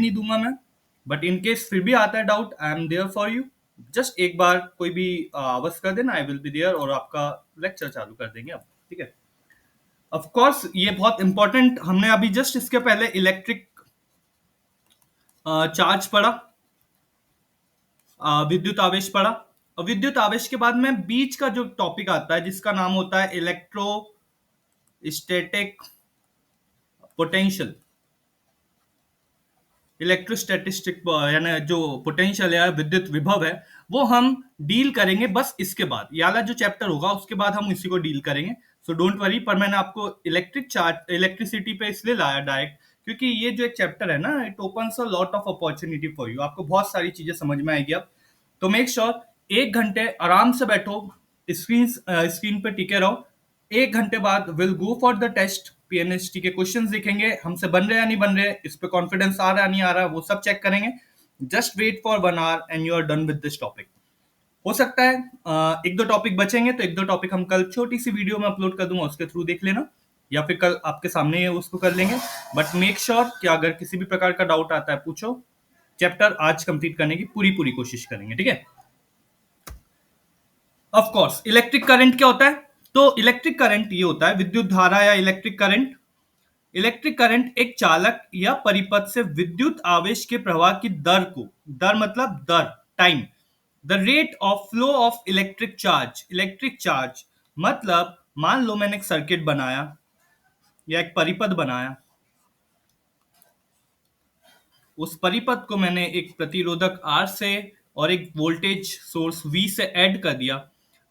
नहीं दूंगा मैं, बट इन केस फिर भी आता है doubt, I am there for you. Just एक बार कोई भी आवाज कर देना, आई विल बी देयर, और आपका लेक्चर चालू कर देंगे अब, ठीक है। ऑफ कोर्स ये बहुत इंपॉर्टेंट, हमने अभी जस्ट इसके पहले इलेक्ट्रिक चार्ज पढ़ा, विद्युत आवेश पढ़ा, और विद्युत आवेश के बाद में बीच का जो टॉपिक आता है जिसका नाम होता है इलेक्ट्रोस्टैटिक पोटेंशियल, इलेक्ट्रोस्टैटिस्टिक, यानी जो पोटेंशियल है, विद्युत विभव है, वो हम डील करेंगे बस इसके बाद। ये वाला जो चैप्टर होगा उसके बाद हम इसी को डील करेंगे, सो डोंट वरी। पर मैंने आपको इलेक्ट्रिक चार्ज, इलेक्ट्रिसिटी पे इसलिए लाया डायरेक्ट, क्योंकि ये जो एक चैप्टर है ना, it opens a lot of opportunity for you, आपको बहुत सारी चीजें समझ में आएगी अब। तो मेक श्योर 1 घंटे आराम से बैठो, स्क्रीन पे टिके रहो। 1 घंटे बाद will go for the test, PNST के क्वेश्चंस देखेंगे, हमसे बन रहे या नहीं बन रहे, इस पे कॉन्फिडेंस आ रहा नहीं आ रहा, वो सब चेक करेंगे। Just wait for 1 hour and you are done with this topic. हो सकता है एक दो टॉपिक बचेंगे, तो एक दो टॉपिक हम कल छोटी सी वीडियो में अपलोड कर दूंगा, उसके थ्रू देख लेना, या फिर कल आपके सामने ही उसको कर लेंगे। बट मेक श्योर कि अगर किसी भी प्रकार का डाउट आता है पूछो, चैप्टर आज कंप्लीट करने की पूरी पूरी कोशिश करेंगे, ठीक है। ऑफ कोर्स इलेक्ट्रिक करंट क्या होता है? तो इलेक्ट्रिक करंट ये होता है, विद्युत धारा या इलेक्ट्रिक करंट। इलेक्ट्रिक करंट एक चालक या परिपथ से विद्युत आवेश के प्रवाह की दर को, दर मतलब दर, time, the rate of flow of electric charge. Electric charge मतलब मान लो मैंने एक सर्किट बनाया या एक परिपथ बनाया, उस परिपथ को मैंने एक प्रतिरोधक R से और एक वोल्टेज सोर्स V से ऐड कर दिया।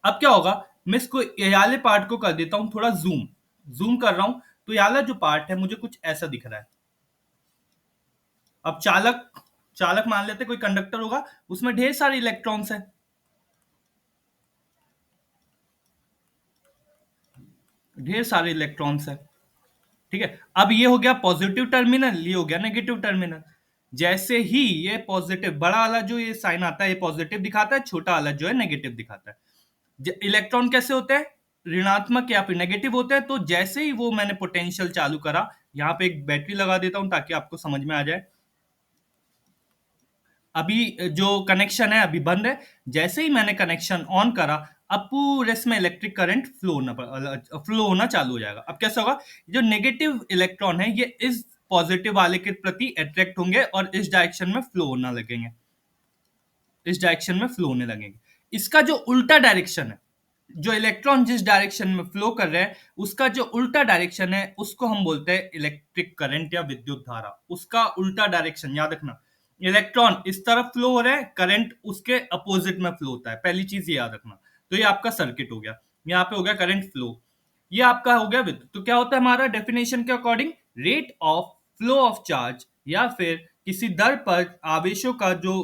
अब क्या होगा, मैं इसको ये वाले पार्ट को कर देता हूं थोड़ा जूम, जूम कर रहा हूं, तो ये वाला जो पार्ट है मुझे कुछ ऐसा दिख रहा है। अब चालक, चालक मान लेते कोई कंडक्टर होगा, उसमें ढेर सारे इलेक्ट्रॉन्स हैं, ढेर सारे इलेक्ट्रॉन्स हैं, ठीक है। अब ये हो गया पॉजिटिव टर्मिनल, ये हो गया नेगेटिव टर्मिनल। जैसे ही ये पॉजिटिव, बड़ा वाला जो ये साइन आता है ये पॉजिटिव दिखाता है, छोटा वाला जो है नेगेटिव दिखाता है। इलेक्ट्रॉन कैसे होते हैं, ऋणात्मक या फिर नेगेटिव होते हैं। तो जैसे ही वो मैंने पोटेंशियल चालू करा, यहाँ पे एक बैटरी लगा देता हूं ताकि आपको समझ में आ जाए। अभी जो कनेक्शन है अभी बंद है, जैसे ही मैंने कनेक्शन ऑन करा, अब पूरे इसमें इलेक्ट्रिक करंट फ्लो होना चालू हो जाएगा। अब कैसा होगा, जो नेगेटिव इलेक्ट्रॉन है ये इस पॉजिटिव वाले के प्रति अट्रैक्ट होंगे और इस डायरेक्शन में फ्लो होने लगेंगे, इस डायरेक्शन में फ्लो होने लगेंगे। इसका जो उल्टा डायरेक्शन है, जो इलेक्ट्रॉन जिस डायरेक्शन में फ्लो कर रहे हैं उसका जो उल्टा डायरेक्शन है उसको हम बोलते हैं इलेक्ट्रिक करंट या विद्युत धारा। उसका उल्टा डायरेक्शन याद रखना, इलेक्ट्रॉन इस तरफ फ्लो हो रहे हैं, करंट उसके अपोजिट में फ्लो होता है, पहली चीज ये याद रखना। तो ये आपका सर्किट हो गया, यहाँ पे हो गया करंट फ्लो, ये आपका हो गया विद्युत। तो क्या होता है हमारा डेफिनेशन के according, rate of flow of charge, या फिर किसी दर पर आवेशों का जो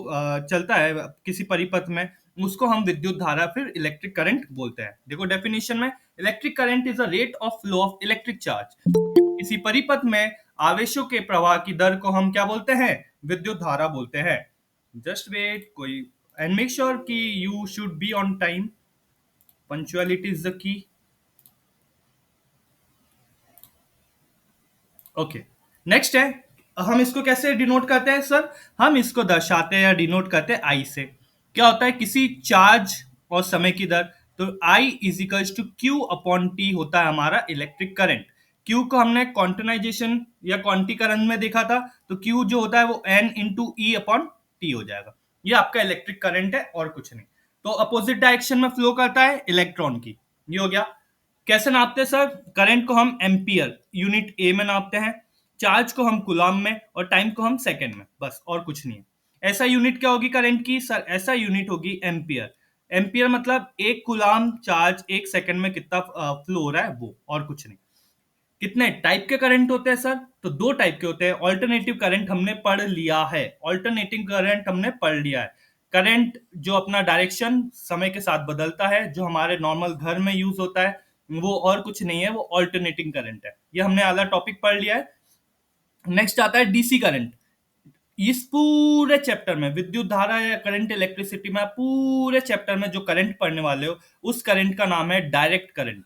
चलता है किसी परिपथ में, उसको हम विद्युत धारा फिर इलेक्ट्रिक करंट बोलते हैं। देखो डेफिनेशन में, electric current is a rate of flow of electric charge. किसी परिपथ में आवेशों के प्रवाह की दर को हम क्या बोलते हैं, विद्युत धारा बोलते हैं। जस्ट वेट कोई, एंड मेक श्योर कि you should be on time, punctuality is the key. Okay, next है, हम इसको कैसे डिनोट करते हैं सर? हम इसको दर्शाते हैं या डिनोट करते हैं आई से। क्या होता है, किसी चार्ज और समय की दर, तो I is equals to Q upon T होता है हमारा इलेक्ट्रिक करंट। क्यू को हमने क्वांटनाइजेशन या क्वांटीकरण में देखा था, तो क्यू जो होता है वो N into E upon T हो जाएगा। ये आपका इलेक्ट्रिक करंट है और कुछ नहीं। तो अपोजिट डायरेक्शन में फ्लो करता है इलेक्ट्रॉन की, ये हो गया। कैसे नापते हैं सर? करंट को हम एम्पियर यूनिट ए में नापते हैं, चार्ज को हम कूलम में, और टाइम को हम सेकंड में, बस और कुछ नहीं है। ऐसा यूनिट क्या होगी करंट की सर? ऐसा यूनिट होगी एम्पियर। एम्पियर मतलब एक कूलम चार्ज एक सेकंड में कितना फ्लो हो रहा है वो, और कुछ नहीं। कितने टाइप के करंट होते हैं सर? तो दो टाइप के होते हैं। ऑल्टरनेटिव करंट हमने पढ़ लिया है, ऑल्टरनेटिंग करंट हमने पढ़ लिया है। करंट जो अपना डायरेक्शन समय के साथ बदलता है, जो हमारे नॉर्मल घर में यूज होता है, वो और कुछ नहीं है, वो ऑल्टरनेटिंग करंट है। ये हमने आधा टॉपिक पढ़ लिया है। नेक्स्ट आता है डीसी करंट। इस पूरे चैप्टर में, विद्युत धारा या करंट इलेक्ट्रिसिटी में, पूरे चैप्टर में जो करंट पढ़ने वाले हो उस करंट का नाम है डायरेक्ट करंट,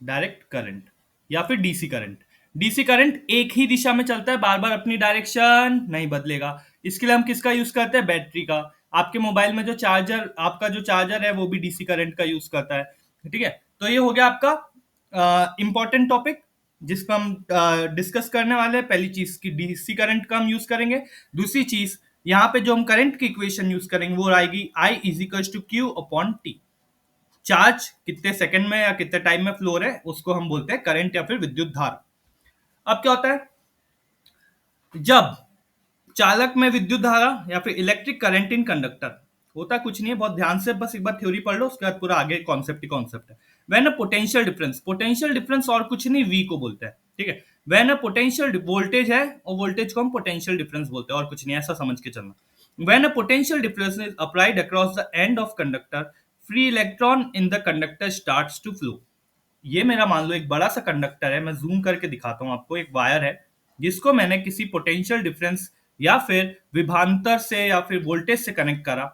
डायरेक्ट करंट या फिर डीसी करंट। डीसी करंट एक ही दिशा में चलता है, बार बार अपनी डायरेक्शन नहीं बदलेगा। इसके लिए हम किसका यूज करते हैं? बैटरी का। आपके मोबाइल में जो चार्जर, आपका जो चार्जर है वो भी डीसी करंट का यूज करता है। ठीक है, तो ये हो गया आपका इंपॉर्टेंट टॉपिक जिसको हम डिस्कस करने वाले हैं। पहली चीज की डीसी करंट का हम यूज करेंगे। दूसरी चीज, यहाँ पे जो हम करंट की इक्वेशन यूज करेंगे वो आएगी I is equal to Q upon T. Charge कितने सेकंड में या कितने टाइम में फ्लो हो रहा है उसको हम बोलते हैं करंट या फिर विद्युत धारा। अब क्या होता है जब चालक में विद्युत धारा या फिर इलेक्ट्रिक करंट इन कंडक्टर, होता कुछ नहीं है, बहुत ध्यान से बस एक बार थ्योरी पढ़ लो, उसके बाद पूरा आगे कॉन्सेप्ट ही कॉन्सेप्ट है। When a potential difference, potential difference और कुछ नहीं वी को बोलते हैं। ठीक है, व्हेन अ पोटेंशियल वोल्टेज है और वोल्टेज को हम पोटेंशियल डिफरेंस बोलते हैं, और कुछ नहीं, ऐसा समझ के चलना। When a potential difference is applied across the end of conductor, free electron in the conductor starts to flow. ये मेरा मान लो एक बड़ा सा कंडक्टर है, मैं जूम करके दिखाता हूँ आपको, एक वायर है जिसको मैंने किसी पोटेंशियल डिफरेंस या फिर विभवांतर से या फिर वोल्टेज से कनेक्ट करा।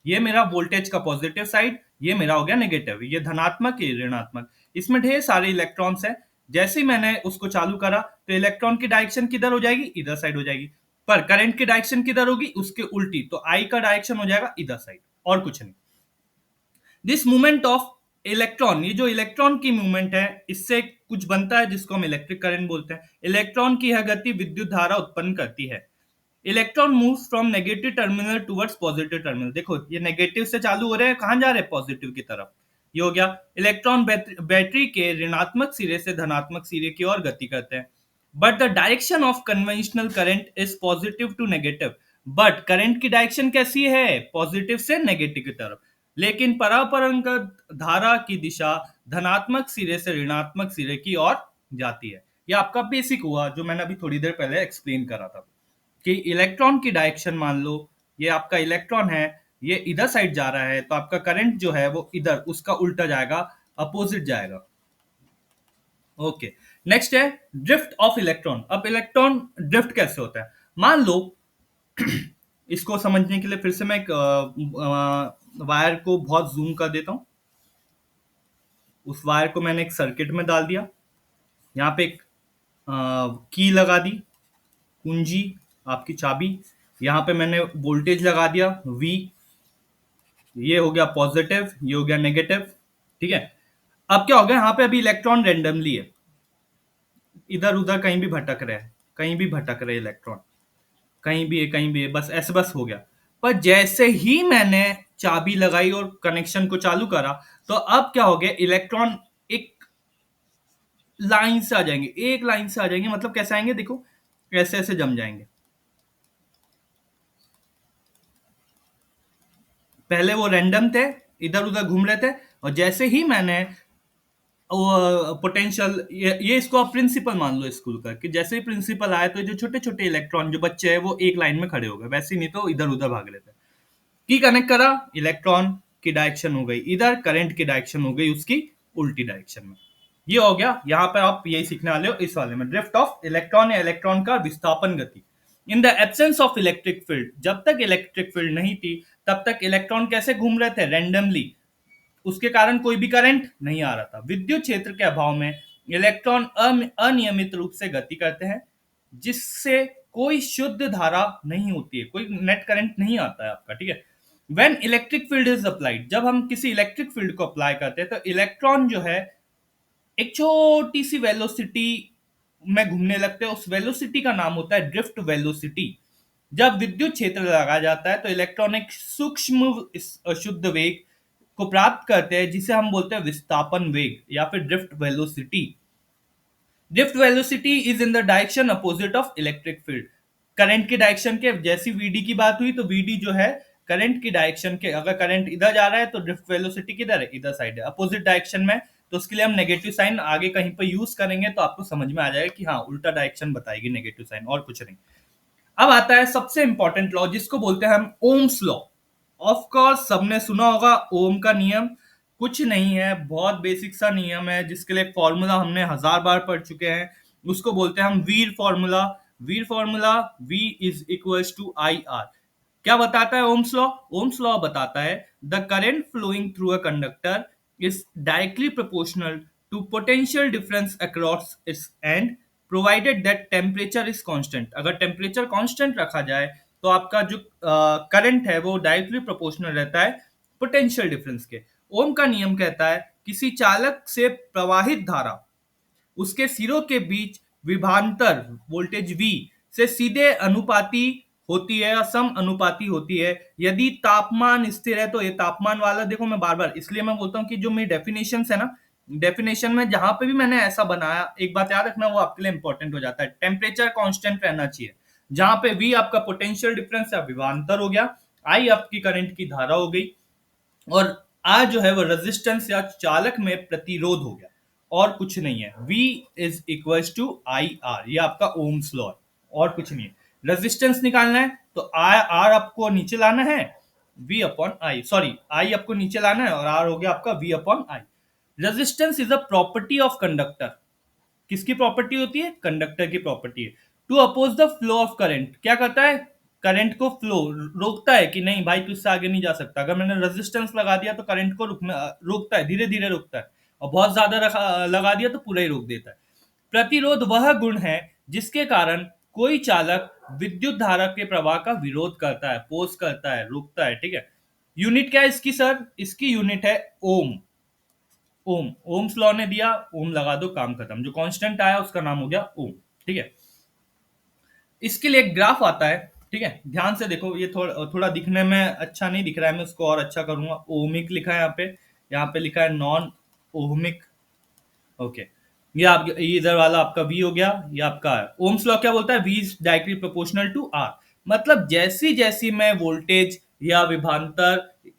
ये मेरा वोल्टेज का पॉजिटिव साइड, ये मेरा हो गया नेगेटिव, ये धनात्मक ये ऋणात्मक। इसमें ढेर सारे इलेक्ट्रॉन्स हैं। जैसे ही मैंने उसको चालू करा तो इलेक्ट्रॉन की डायरेक्शन किधर हो जाएगी? इधर साइड हो जाएगी। पर करंट की डायरेक्शन किधर होगी? उसके उल्टी, तो आई का डायरेक्शन हो जाएगा इधर साइड, और कुछ नहीं। दिस मूवमेंट ऑफ इलेक्ट्रॉन, ये जो इलेक्ट्रॉन की मूवमेंट है इससे कुछ बनता है जिसको हम इलेक्ट्रिक करंट बोलते हैं। इलेक्ट्रॉन की यह गति विद्युत धारा उत्पन्न करती है। Electron moves from negative terminal towards positive terminal. देखो ये नेगेटिव से चालू हो रहे हैं, कहां जा रहे हैं? पॉजिटिव की तरफ। ये हो गया। इलेक्ट्रॉन बैटरी के ऋणात्मक सिरे से धनात्मक सिरे की ओर गति करते हैं। But the direction of conventional current is positive to negative. But current की डायरेक्शन कैसी है? पॉजिटिव से नेगेटिव की तरफ। लेकिन परापरंगत धारा की दिशा धनात्मक सिरे से ऋणात्मक सिरे की ओर जाती है। यह आपका बेसिक हुआ जो मैंने अभी थोड़ी देर पहले एक्सप्लेन करा था कि इलेक्ट्रॉन की डायरेक्शन मान लो, ये आपका इलेक्ट्रॉन है, ये इधर साइड जा रहा है, तो आपका करंट जो है वो इधर उसका उल्टा जाएगा, अपोजिट जाएगा। ओके, नेक्स्ट है ड्रिफ्ट ऑफ इलेक्ट्रॉन। अब इलेक्ट्रॉन ड्रिफ्ट कैसे होता है? मान लो इसको समझने के लिए फिर से मैं एक वायर को बहुत जूम कर देता हूं। उस वायर को मैंने एक सर्किट में डाल दिया, यहाँ पे एक की लगा दी, कुंजी, आपकी चाबी। यहाँ पे मैंने वोल्टेज लगा दिया V, ये हो गया पॉजिटिव, ये हो गया नेगेटिव। ठीक है, अब क्या हो गया, यहाँ पे अभी इलेक्ट्रॉन रेंडमली है, इधर उधर कहीं भी भटक रहे हैं, कहीं भी भटक रहे इलेक्ट्रॉन, कहीं भी है कहीं भी है, बस ऐसे बस हो गया। पर जैसे ही मैंने चाबी लगाई और कनेक्शन को चालू करा तो अब क्या हो गया, इलेक्ट्रॉन एक लाइन से आ जाएंगे, एक लाइन से आ जाएंगे। मतलब कैसे आएंगे? देखो ऐसे ऐसे जम जाएंगे। पहले वो रैंडम थे, इधर उधर घूम रहे थे, और जैसे ही मैंने पोटेंशियल, ये इसको आप प्रिंसिपल मान लो स्कूल का, कि जैसे ही प्रिंसिपल आए तो जो छोटे छोटे इलेक्ट्रॉन जो बच्चे हैं वो एक लाइन में खड़े हो गए, वैसे ही नहीं तो इधर उधर भाग रहे थे। की कनेक्ट करा, इलेक्ट्रॉन की डायरेक्शन हो गई इधर, करंट की डायरेक्शन हो गई उसकी उल्टी डायरेक्शन में। ये हो गया। यहाँ पर आप यही सीखने वाले हो इस वाले में, ड्रिफ्ट ऑफ इलेक्ट्रॉन या इलेक्ट्रॉन का विस्थापन गति। In the absence of electric field, जब तक इलेक्ट्रिक फील्ड नहीं थी तब तक इलेक्ट्रॉन कैसे घूम रहे थे? रैंडमली, उसके कारण कोई भी करंट नहीं आ रहा था। विद्युत क्षेत्र के अभाव में इलेक्ट्रॉन अनियमित रूप से गति करते हैं, जिससे कोई शुद्ध धारा नहीं होती है, कोई नेट करंट नहीं आता है आपका। ठीक है, when electric field is applied, जब हम किसी इलेक्ट्रिक फील्ड को अप्लाई करते हैं तो इलेक्ट्रॉन जो है एक छोटी सी वेलोसिटी में घूमने लगते हैं। उस वेलोसिटी का नाम होता है ड्रिफ्ट वेलोसिटी। जब विद्युत क्षेत्र लगाया जाता है तो इलेक्ट्रॉन एक सूक्ष्म शुद्ध वेग को प्राप्त करते हैं जिसे हम बोलते हैं विस्थापन वेग या फिर drift velocity. Drift velocity is in the direction opposite of electric field. Current की डायरेक्शन के, जैसी वीडी की बात हुई तो वीडी जो है करंट की डायरेक्शन के, अगर करंट इधर जा रहा है तो ड्रिफ्ट वेलोसिटी किधर है? इधर साइड है, अपोजिट डायरेक्शन में। तो उसके लिए हम नेगेटिव साइन आगे कहीं पर यूज करेंगे तो आपको समझ में आ जाएगा कि हाँ उल्टा डायरेक्शन बताएगी नेगेटिव साइन, और कुछ नहीं। अब आता है सबसे इंपॉर्टेंट लॉ जिसको बोलते हैं हम ओम्स लॉ। ऑफ कोर्स सबने सुना होगा ओम का नियम। कुछ नहीं है, बहुत बेसिक सा नियम है जिसके लिए फॉर्मूला हमने हजार बार पढ़ चुके हैं। उसको बोलते हैं हम VIR formula. VIR formula V is equals to I R. क्या बताता है ओम्स लॉ? ओम्स लॉ बताता है the current flowing through a conductor is directly proportional to potential difference across its end provided that temperature is constant. अगर temperature constant रखा जाए तो आपका जो करंट है वो डायरेक्टली प्रोपोर्शनल रहता है पोटेंशियल डिफरेंस के। ओम का नियम कहता है किसी चालक से प्रवाहित धारा उसके सिरों के बीच विभवांतर वोल्टेज V से सीधे अनुपाती होती है या सम अनुपाती होती है यदि तापमान स्थिर है। तो ये तापमान वाला देखो, मैं बार बार इसलिए मैं बोलता हूँ कि जो मेरी डेफिनेशन है ना, डेफिनेशन में जहां पे भी मैंने ऐसा बनाया, एक बात याद रखना, वो आपके लिए इंपॉर्टेंट हो जाता है। टेम्परेचर कांस्टेंट रहना चाहिए, जहां पे V आपका पोटेंशियल डिफरेंस या विभवांतर हो गया, I आपकी करंट की धारा हो गई, और R जो है वो रेजिस्टेंस या चालक में प्रतिरोध हो गया, और कुछ नहीं है। V is equal to I R, ये आपका ओम्स लॉ है और कुछ नहीं है। रेजिस्टेंस निकालना है तो आर आपको नीचे लाना है, V upon I, sorry I आपको नीचे लाना है और R हो गया आपका V upon I. Resistance is a property of conductor. किसकी प्रॉपर्टी होती है? कंडक्टर की प्रॉपर्टी है। To oppose the flow of current, क्या करता है? करंट को फ्लो रोकता है कि नहीं भाई तू इससे आगे नहीं जा सकता। अगर मैंने रेजिस्टेंस लगा दिया तो करंट को रोकता है, धीरे धीरे रोकता है, और बहुत ज्यादा लगा दिया तो पूरा ही रोक देता है। प्रतिरोध वह गुण है जिसके कारण कोई चालक विद्युत धारा के प्रवाह का विरोध करता है, पोज करता है, रोकता है। ठीक है, यूनिट क्या है इसकी सर? इसकी यूनिट है ओम। ओम, ओम्स लॉ ने दिया, ओम लगा दो, काम खत्म। जो कांस्टेंट आया उसका नाम हो गया ओम। ठीक है, इसके लिए एक ग्राफ आता है। ठीक है, ध्यान से देखो, ये थोड़ा थोड़ा दिखने में अच्छा नहीं दिख रहा है, मैं इसको और अच्छा करूंगा। ओमिक लिखा है यहाँ पे लिखा है नॉन ओमिक। ओके, ये आप ये इधर वाला आपका V हो गया, ये आपका है। ओम्स लॉ क्या बोलता है? V is directly proportional to R। मतलब जैसी जैसी मैं वोल्टेज या विभवांतर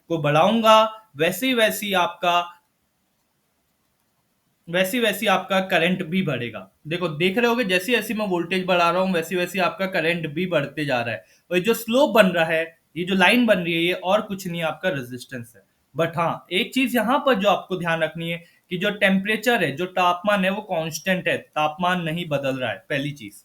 को बढ़ाऊंगा वैसी वैसी आपका करंट भी बढ़ेगा। देखो, देख रहे होगे, जैसी जैसी मैं वोल्टेज बढ़ा रहा हूँ वैसी वैसी आपका करंट भी बढ़ते जा रहा है। और ये जो स्लोप बन रहा है, ये जो लाइन बन रही है, ये और कुछ नहीं, आपका रेजिस्टेंस है। बट हाँ, एक चीज यहाँ पर जो आपको ध्यान रखनी है कि जो टेम्परेचर है, जो तापमान है, वो कांस्टेंट है, तापमान नहीं बदल रहा है, पहली चीज।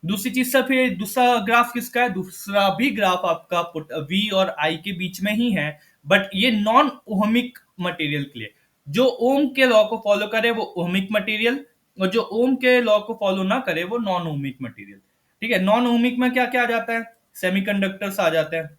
दूसरी चीज सर, फिर दूसरा ग्राफ किसका है? दूसरा भी ग्राफ आपका V और I के बीच में ही है, बट ये नॉन ओहमिक मटेरियल के लिए। जो ओम के लॉ को फॉलो करे वो ओहमिक मटेरियल, और जो ओम के लॉ को फॉलो ना करे वो नॉन ओहमिक मटेरियल। ठीक है, नॉन ओहमिक में क्या क्या आ जाता है? सेमीकंडक्टर्स आ जाते हैं,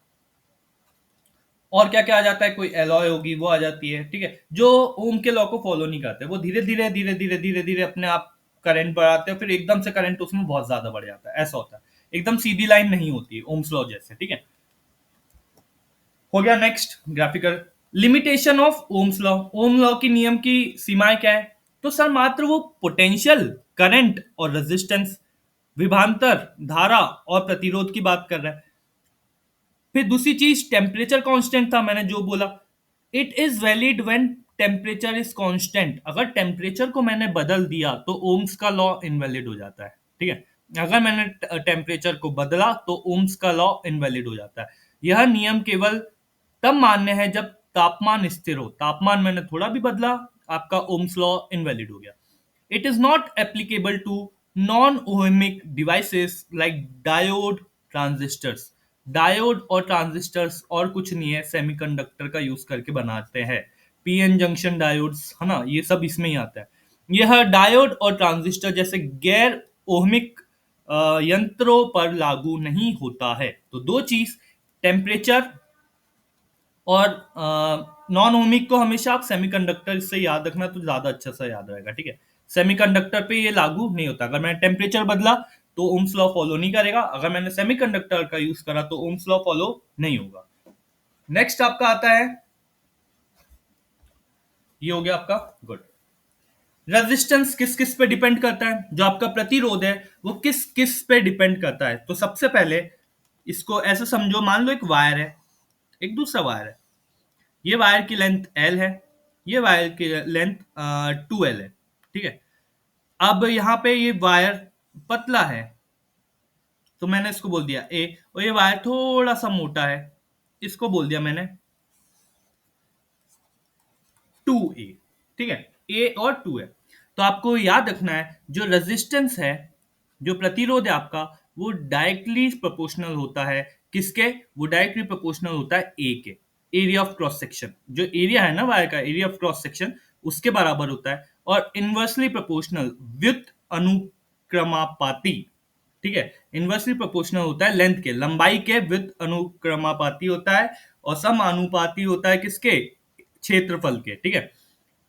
और क्या क्या आ जाता है? कोई एलॉय होगी वो आ जाती है। ठीक है, जो ओम के लॉ को फॉलो नहीं करते वो धीरे धीरे धीरे धीरे धीरे धीरे अपने आप करंट बढ़ाते हैं, फिर एकदम से करंट उसमें बहुत ज्यादा बढ़ जाता है। ऐसा होता है, एकदम सीधी लाइन नहीं होती है ओम्स लॉ जैसे। ठीक है, हो गया। Next graphical limitation of Ohm's law. Ohm law की नियम की सीमाएं क्या है? तो सर मात्र वो पोटेंशियल, करंट और रेजिस्टेंस, विभवांतर, धारा और प्रतिरोध की बात कर रहा है। फिर दूसरी चीज, टेम्परेचर कांस्टेंट था, मैंने जो बोला, it is valid when temperature is constant. अगर टेम्परेचर को मैंने बदल दिया तो ओम्स का लॉ इनवैलिड हो जाता है। ठीक है, अगर मैंने टेम्परेचर को बदला तो ओम्स का लॉ इनवैलिड हो जाता है। यह नियम केवल तब मान्य है जब तापमान स्थिर हो। तापमान मैंने थोड़ा भी बदला, आपका ओम्स लॉ इनवैलिड हो गया। It is not applicable to non ohmic devices like diode, transistors. Diode और ट्रांजिस्टर्स और कुछ नहीं है, सेमीकंडक्टर का यूज करके बनाते हैं। पीएन जंक्शन डायोड्स है ना, ये सब इसमें ही आता है। यह डायोड और ट्रांजिस्टर जैसे गैर ओहमिक यंत्रों पर लागू नहीं होता है। तो दो चीज, टेम्परेचर और नॉन ओमिक को हमेशा आप सेमीकंडक्टर से याद रखना तो ज्यादा अच्छा सा याद रहेगा। ठीक है, सेमीकंडक्टर पे ये लागू नहीं होता। अगर मैंने टेम्परेचर बदला तो ओम्स लॉ फॉलो नहीं करेगा, अगर मैंने सेमीकंडक्टर का यूज करा तो ओम्स लॉ फॉलो नहीं होगा। नेक्स्ट आपका आता है, ये हो गया आपका गुड। रेजिस्टेंस किस किस पे डिपेंड करता है? जो आपका प्रतिरोध है वो किस किस पे डिपेंड करता है? तो सबसे पहले इसको ऐसे समझो, मान लो एक वायर है, एक दूसरा वायर है। ये वायर की लेंथ L है, ये वायर की लेंथ 2L है। ठीक है, अब यहाँ पे ये वायर पतला है तो मैंने इसको बोल दिया A, और ये वायर थोड़ा सा मोटा है, इसको बोल दिया मैंने 2A। ठीक है, A और 2 है। तो आपको याद रखना है जो रेजिस्टेंस है, जो प्रतिरोध है आपका, वो डायरेक्टली प्रोपोर्शनल होता है किसके? वो डायरेक्टली प्रोपोर्शनल होता है A के, एरिया ऑफ क्रॉस सेक्शन। जो एरिया है ना वायर का, एरिया ऑफ क्रॉस सेक्शन, उसके बराबर होता है। और इनवर्सली प्रोपोर्शनल विथ अनुक्रमापाती। ठीक है, इनवर्सली प्रोपोर्शनल होता है लेंथ के, लंबाई के विथ अनुक्रमापाती होता है, और समानुपाती होता है किसके, क्षेत्रफल के। ठीक है,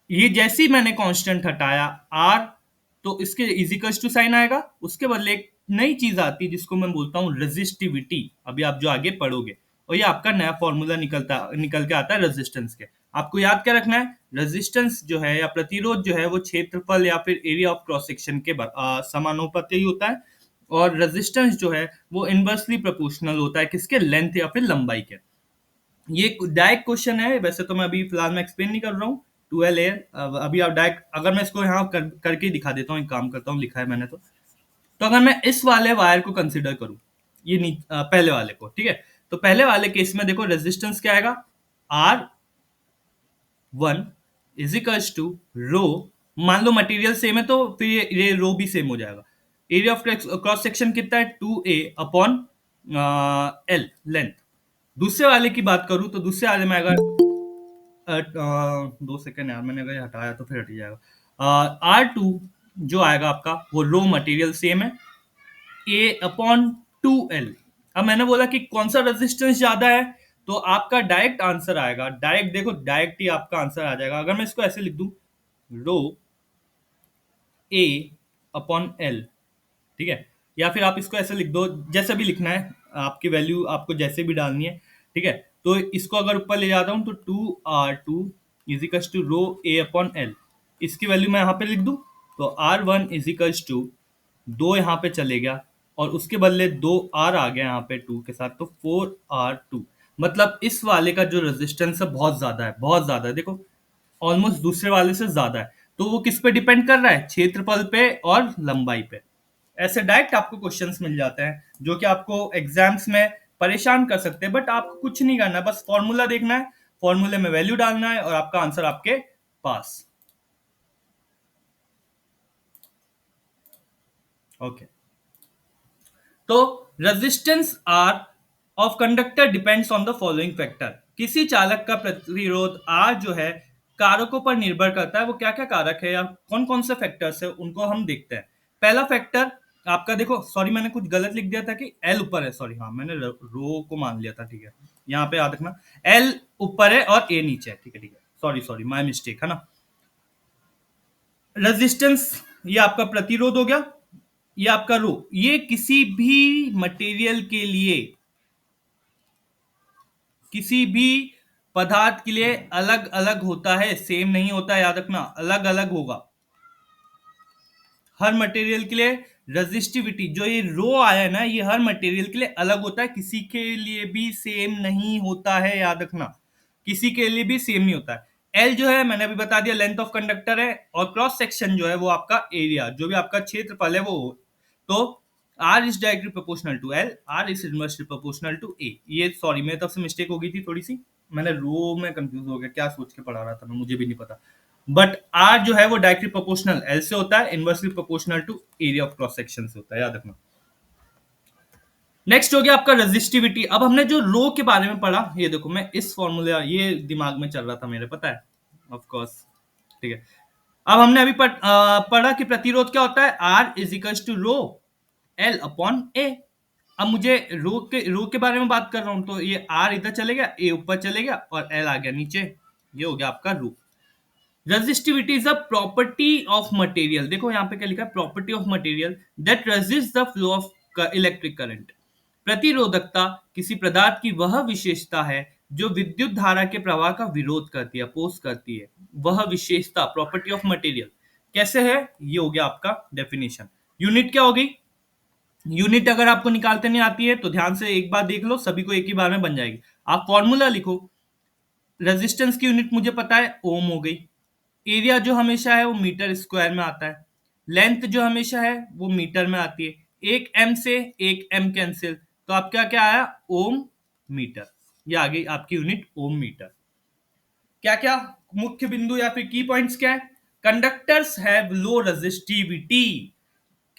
ये जैसे ही मैंने कांस्टेंट हटाया आर, तो इसके इजिकल्स टू साइन आएगा, उसके बदले एक नई चीज आती है जिसको मैं बोलता हूँ रेजिस्टिविटी। अभी आप जो आगे पढ़ोगे, और ये आपका नया फॉर्मूला निकल के आता है रेजिस्टेंस के। आपको याद क्या रखना है, रेजिस्टेंस जो है या प्रतिरोध जो है वो क्षेत्रफल या फिर एरिया ऑफ क्रॉस सेक्शन के समानुपाती होता है, और रेजिस्टेंस जो है वो इनवर्सली प्रोपोर्शनल होता है किसके, लेंथ या फिर लंबाई के। ये डायरेक्ट क्वेश्चन है, वैसे तो मैं अभी फिलहाल में एक्सप्लेन नहीं कर रहा हूँ, 12 एयर। अभी आप डायरेक्ट, अगर मैं इसको यहाँ करके दिखा देता हूँ, एक काम करता हूँ, लिखा है मैंने तो अगर मैं इस वाले वायर को कंसिडर करूँ, ये पहले वाले को, ठीक है, तो पहले वाले केस में देखो रेजिस्टेंस क्या आएगा, आर वन इजिकल्स टू रो, मान लो मटेरियल सेम है तो फिर ये रो भी सेम हो जाएगा। एरिया ऑफ क्रॉस सेक्शन कितना है, 2a अपॉन एल लेंथ। दूसरे वाले की बात करूं तो दूसरे वाले में अगर 2 सेकेंड यार, मैंने अगर हटाया तो फिर हट ही जाएगा। R2 जो आएगा आपका वो रो मटेरियल सेम है, A अपॉन 2L। अब मैंने बोला कि कौन सा रेजिस्टेंस ज्यादा है, तो आपका डायरेक्ट आंसर आएगा, डायरेक्ट देखो, डायरेक्ट ही आपका आंसर आ जाएगा। अगर मैं इसको ऐसे लिख दूं, रो A अपॉन L, ठीक है, या फिर आप इसको ऐसे लिख दो, जैसे भी लिखना है, आपकी वैल्यू आपको जैसे भी डालनी है। ठीक है, तो इसको अगर ऊपर ले जाता हूं तो 2R2 equals to rho A upon L, इसकी वैल्यू मैं यहां पे लिख दूं, तो R1 इजिकल्स टू 2 यहाँ पे चले गया, और उसके बदले 2R आ गया यहाँ पे 2 के साथ, तो 4R2। मतलब इस वाले का जो रेजिस्टेंस है बहुत ज्यादा है, बहुत ज्यादा है, देखो ऑलमोस्ट दूसरे वाले से ज्यादा है। तो वो किस पे डिपेंड कर रहा है, क्षेत्रफल पे और लंबाई पे। ऐसे डायरेक्ट आपको क्वेश्चंस मिल जाते हैं जो कि आपको एग्जाम्स में परेशान कर सकते हैं, बट आपको कुछ नहीं करना है, बस फॉर्मूला देखना है, फॉर्मूले में वैल्यू डालना है, और आपका आंसर आपके पास। ओके, तो resistance R of conductor depends on the following factor. किसी चालक का प्रतिरोध आर जो है कारकों पर निर्भर करता है। वो क्या क्या कारक है या कौन कौन से फैक्टर्स है, उनको हम देखते हैं। पहला फैक्टर आपका, देखो सॉरी मैंने कुछ गलत लिख दिया था कि एल ऊपर है, सॉरी, हाँ मैंने रो को मान लिया था, ठीक है, यहाँ पे याद रखना एल ऊपर है और ए नीचे है, ठीक है, ठीक है, सॉरी सॉरी, माय मिस्टेक है ना। रेजिस्टेंस ये आपका प्रतिरोध हो गया, ये आपका रो, ये किसी भी मटेरियल के लिए, किसी भी पदार्थ के लिए अलग अलग होता है, सेम नहीं होता, याद रखना अलग अलग होगा हर मटेरियल के लिए। रेजिस्टिविटी जो ये रो आया है ना, ये हर मटेरियल के लिए अलग होता है, किसी के लिए भी सेम नहीं होता है, याद रखना किसी के लिए भी सेम नहीं होता है। एल जो है मैंने अभी बता दिया, लेंथ ऑफ कंडक्टर है, और क्रॉस सेक्शन जो है वो आपका एरिया, जो भी आपका क्षेत्रफल है वो। तो R is directly proportional to L, R is inversely proportional to A. ये सॉरी मेरी तरफ से मिस्टेक हो गई थी थोड़ी सी, मैंने रो में कंफ्यूज हो गया, क्या सोच के पढ़ा रहा था मैं, मुझे भी नहीं पता। बट आर जो है वो डायरेक्टली प्रोपोर्शनल एल से होता है, inversely proportional to area of cross section से होता है, याद रखना। नेक्स्ट हो गया आपका रेजिस्टिविटी। अब हमने जो रो के बारे में पढ़ा, ये देखो मैं इस फॉर्मूला, ये दिमाग में चल रहा था मेरे, पता है, ऑफ कोर्स, ठीक है। अब हमने अभी पढ़ा कि प्रतिरोध क्या होता है, R is equals to rho L upon A. अब मुझे रो के बारे में बात कर रहा हूं, तो ये आर इधर चले गया, ए ऊपर चले गया, और एल आ गया नीचे, ये हो गया आपका rho. Resistivity is a property of material, देखो यहाँ पे क्या लिखा है, property of material that resist the flow of electric current. प्रतिरोधकता किसी पदार्थ की वह विशेषता है जो विद्युत धारा के प्रवाह का विरोध करती है, अपोज करती है। वह विशेषता, प्रॉपर्टी ऑफ मटेरियल कैसे है, ये हो गया आपका डेफिनेशन। यूनिट क्या हो गई, यूनिट अगर आपको निकालते नहीं आती है तो ध्यान से एक बार देख लो, सभी को एक ही बार में बन जाएगी। आप फॉर्मूला लिखो, रेजिस्टेंस की यूनिट मुझे पता है ओम हो गई, एरिया जो हमेशा है वो मीटर स्क्वायर में आता है, लेंथ जो हमेशा है वो मीटर में आती है, एक एम से एक एम कैंसिल, तो आपका क्या आया, ओम मीटर। ये आ गई आपकी यूनिट ओम मीटर। क्या क्या मुख्य बिंदु या फिर की पॉइंट्स क्या है, कंडक्टर्स हैव लो रेजिस्टिविटी,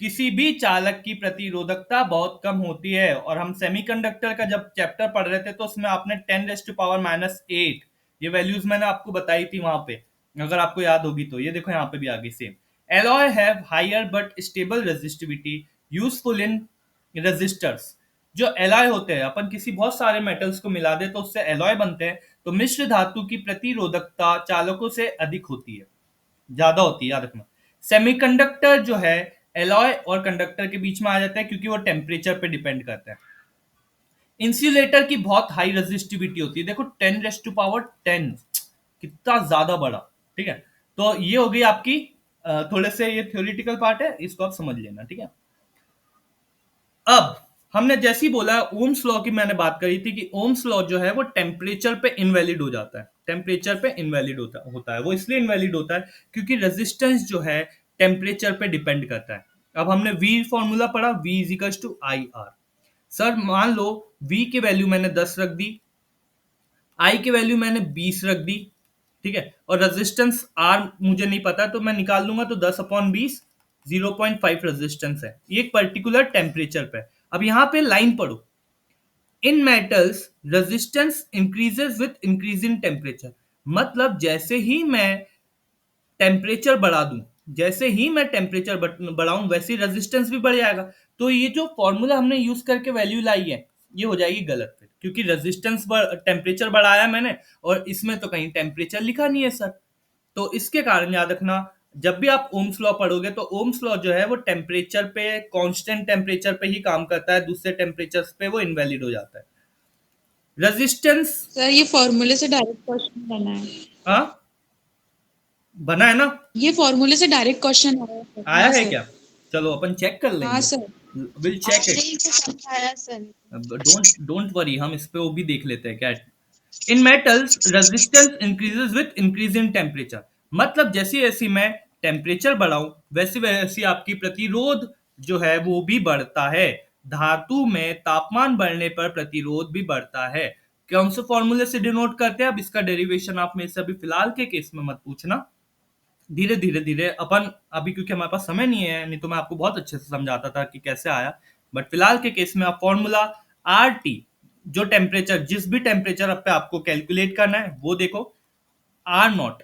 किसी भी चालक की प्रतिरोधकता बहुत कम होती है। और हम सेमीकंडक्टर का जब चैप्टर पढ़ रहे थे तो उसमें आपने 10⁻⁻8 ये वैल्यूज मैंने आपको बताई थी वहां पे, अगर आपको याद होगी तो ये देखो यहाँ पे भी आगे same. Alloy have higher but stable resistivity useful in resistors. जो एलॉय होते हैं, अपन किसी बहुत सारे मेटल्स को मिला दे तो उससे एलॉय बनते हैं, तो मिश्र धातु की प्रतिरोधकता चालकों से अधिक होती है, ज्यादा होती है, याद रखना। सेमीकंडक्टर जो है एलॉय और कंडक्टर के बीच में आ जाता है क्योंकि वो टेम्परेचर पे डिपेंड करता है। इंसुलेटर की बहुत हाई रेजिस्टिविटी होती है, देखो 10⁻10, कितना ज्यादा बड़ा। ठीक है, तो ये हो गई आपकी थोड़े से ये थ्योरेटिकल पार्ट है, इसको आप समझ लेना। ठीक है, अब हमने जैसे ही बोला ओम्स लॉ की, मैंने बात करी थी कि ओम्स लॉ जो है वो टेम्परेचर पे इनवैलिड हो जाता है। टेम्परेचर पे इनवैलिड होता है, वो इसलिए इनवैलिड होता है क्योंकि रेजिस्टेंस जो है टेम्परेचर पे डिपेंड करता है। अब हमने वी फॉर्मूला पढ़ा, V is equal to I R. Sir मान लो v की वैल्यू मैंने 10 रख दी, i की वैल्यू मैंने 20 रख दी, ठीक है, और रेजिस्टेंस r मुझे नहीं पता तो मैं निकाल लूंगा, तो 10/20 0.5 रेजिस्टेंस है, ये एक पर्टिकुलर टेम्परेचर पे। अब यहां पे लाइन पढ़ो, in metals resistance increases with increase in temperature. मतलब जैसे ही मैं टेम्परेचर बढ़ा दूं, जैसे ही मैं टेम्परेचर बढ़ाऊं वैसे ही रेजिस्टेंस भी बढ़ जाएगा। तो ये जो फॉर्मूला हमने यूज करके वैल्यू लाई है ये हो जाएगी गलत फिर, क्योंकि रेजिस्टेंस टेम्परेचर बढ़ाया मैंने और इसमें तो कहीं टेम्परेचर लिखा नहीं है सर। तो इसके कारण याद रखना, जब भी आप ओम्स लॉ पढ़ोगे तो ओम्स लॉ जो है वो टेम्परेचर पे, कांस्टेंट टेम्परेचर पे ही काम करता है, दूसरे टेम्परेचर पे वो इनवैलिड हो जाता है। रेजिस्टेंस, सर ये फॉर्मूले से डायरेक्ट क्वेश्चन बना है। हाँ बना है ना, ये फॉर्मूले से डायरेक्ट क्वेश्चन आया है। आया हाँ है सर। क्या? चलो अपन चेक कर हाँ लेंगे, सर। विल चेक आपने इट। ही तो समझाया सर। डोंट डोंट वरी, हम इस पे वो भी देख लेते हैं क्या। In metals resistance increases with increase in temperature. मतलब जैसी जैसी मैं टेम्परेचर बढ़ाऊं वैसी वैसी आपकी प्रतिरोध जो है वो भी बढ़ता है। धातु में तापमान बढ़ने पर प्रतिरोध भी बढ़ता है। कौन से फॉर्मूले से डिनोट करते हैं, अब इसका डेरिवेशन आप में से अभी फिलहाल के केस में मत पूछना, धीरे धीरे धीरे अपन, अभी क्योंकि हमारे पास समय नहीं है, नहीं तो मैं आपको बहुत अच्छे से समझाता था कि कैसे आया। बट फिलहाल के केस में आप फॉर्मूला आर टी, जो टेम्परेचर, जिस भी टेम्परेचर पे आपको कैलकुलेट करना है वो देखो, आर नॉट।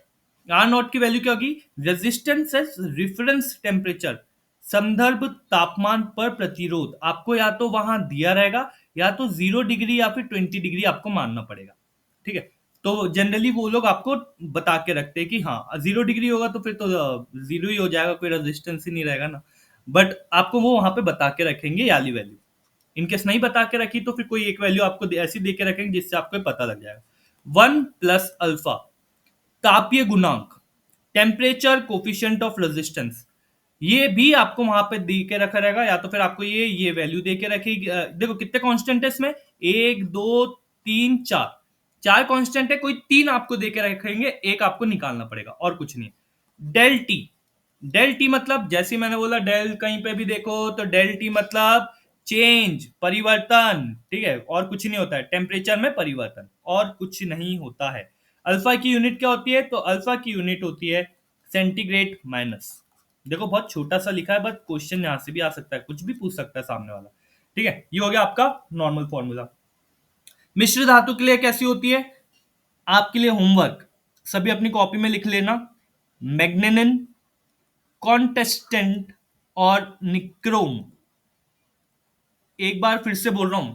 आर नॉट की वैल्यू क्या होगी, रेजिस्टेंस एज रेफरेंस टेम्परेचर, संदर्भ तापमान पर प्रतिरोध। आपको या तो वहां दिया रहेगा या तो 0 डिग्री या फिर 20 डिग्री आपको मानना पड़ेगा। ठीक है, तो जनरली वो लोग आपको बता के रखते हैं कि हाँ 0 डिग्री होगा तो फिर तो जीरो ही हो जाएगा, कोई रेजिस्टेंस ही नहीं रहेगा ना। बट आपको वो वहां पे बता के रखेंगे याली वैल्यू। इनकेस नहीं बता के रखी तो फिर कोई एक वैल्यू आपको ऐसी दे के रखेंगे जिससे आपको पता लग जाएगा। 1 + अल्फा, तापीय गुणांक, टेम्परेचर कोफिशिएंट ऑफ रेजिस्टेंस, ये भी आपको वहां पे दे के रखा रहेगा, या तो फिर आपको ये वैल्यू दे के रखेगी। देखो कितने कांस्टेंट है इसमें, 1 2 3 4, चार कांस्टेंट है, कोई तीन आपको दे के रखेंगे, एक आपको निकालना पड़ेगा और कुछ नहीं। डेल टी, डेल टी मतलब जैसे मैंने बोला डेल कहीं पे भी देखो तो डेल टी मतलब चेंज, परिवर्तन। ठीक है, और कुछ नहीं होता है, टेम्परेचर में परिवर्तन और कुछ नहीं होता है। अल्फा की यूनिट क्या होती है, तो अल्फा की यूनिट होती है सेंटीग्रेड माइनस। देखो बहुत छोटा सा लिखा है, बट क्वेश्चन यहां से भी आ सकता है, कुछ भी पूछ सकता है सामने वाला। ठीक है, ये हो गया आपका नॉर्मल फॉर्मूला। मिश्र धातु के लिए कैसी होती है, आपके लिए होमवर्क, सभी अपनी कॉपी में लिख लेना। मैग्नेनिन, कॉन्टेस्टेंट और निक्रोम। एक बार फिर से बोल रहा हूं,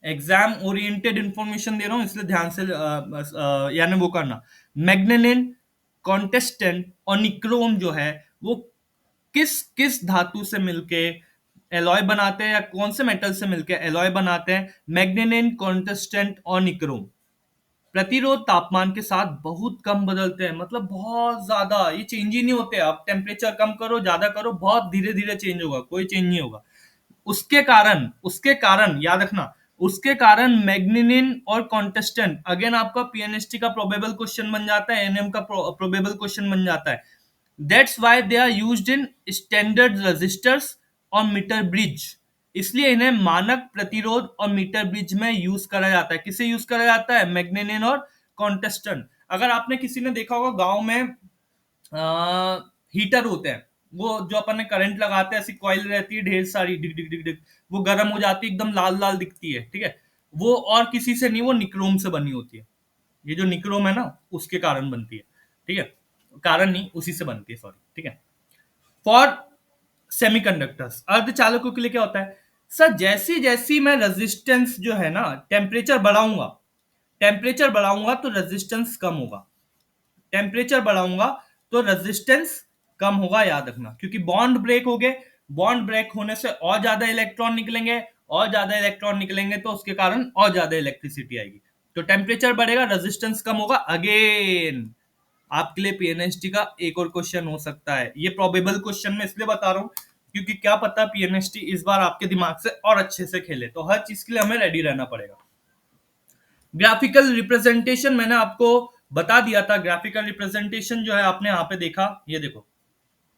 एग्जाम ओरिएंटेड इंफॉर्मेशन दे रहा हूं इसलिए ध्यान से यानी वो करना। मैग्नेनिन, कॉन्टेस्टेंट और निक्रोम जो है वो किस किस धातु से मिलके एलॉय बनाते हैं, या कौन से मेटल से मिलके एलॉय बनाते हैं। मैग्नेनिन, कॉन्टेस्टेंट और निक्रोम प्रतिरोध तापमान के साथ बहुत कम बदलते हैं, मतलब बहुत ज्यादा ये चेंज ही नहीं होते। आप टेम्परेचर कम करो ज्यादा करो, बहुत धीरे धीरे चेंज होगा, कोई चेंज नहीं होगा। उसके कारण याद रखना, उसके कारण मैग्नीनिन और कॉन्टेस्टेंट, अगेन आपका पीएनएसटी का प्रोबेबल क्वेश्चन बन जाता है, एनएम का प्रोबेबल क्वेश्चन बन जाता है। That's why they are used in standard resistors और मीटर ब्रिज। इसलिए इन्हें मानक प्रतिरोध और मीटर ब्रिज में यूज करा जाता है। किसे यूज करा जाता है, मैग्नीनिन और कॉन्टेस्टेंट। अगर आपने किसी ने देखा होगा गांव में हीटर होते हैं, वो जो अपन ने करंट लगाते हैं, ऐसी कॉइल रहती है ढेर सारी, डिग डिग डिग डिग, वो गर्म हो जाती है, एकदम लाल लाल दिखती है। ठीक है, वो और किसी से नहीं, वो निक्रोम से बनी होती है। ये जो निक्रोम है ना उसके कारण बनती है। ठीक है, कारण नहीं, उसी से बनती है, सॉरी, ठीक है। फॉर सेमीकंडक्टर्स, अर्धचालकों के लिए क्या होता है सर, जैसी जैसी मैं रेजिस्टेंस जो है ना, टेम्परेचर बढ़ाऊंगा तो रेजिस्टेंस कम होगा, टेम्परेचर बढ़ाऊंगा तो रेजिस्टेंस कम होगा, याद रखना, क्योंकि बॉन्ड ब्रेक हो गए, बॉन्ड ब्रेक होने से और ज्यादा इलेक्ट्रॉन निकलेंगे, और ज्यादा इलेक्ट्रॉन निकलेंगे तो उसके कारण और ज्यादा इलेक्ट्रिसिटी आएगी, तो टेम्परेचर बढ़ेगा, रेजिस्टेंस कम होगा। अगेन आपके लिए पीएनएसटी का एक और क्वेश्चन हो सकता है, ये प्रोबेबल क्वेश्चन में इसलिए बता रहा हूं क्योंकि क्या पता पीएनएसटी इस बार आपके दिमाग से और अच्छे से खेले, तो हर चीज के लिए हमें रेडी रहना पड़ेगा। ग्राफिकल रिप्रेजेंटेशन मैंने आपको बता दिया था, ग्राफिकल रिप्रेजेंटेशन जो है आपने यहाँ पे देखा, ये देखो,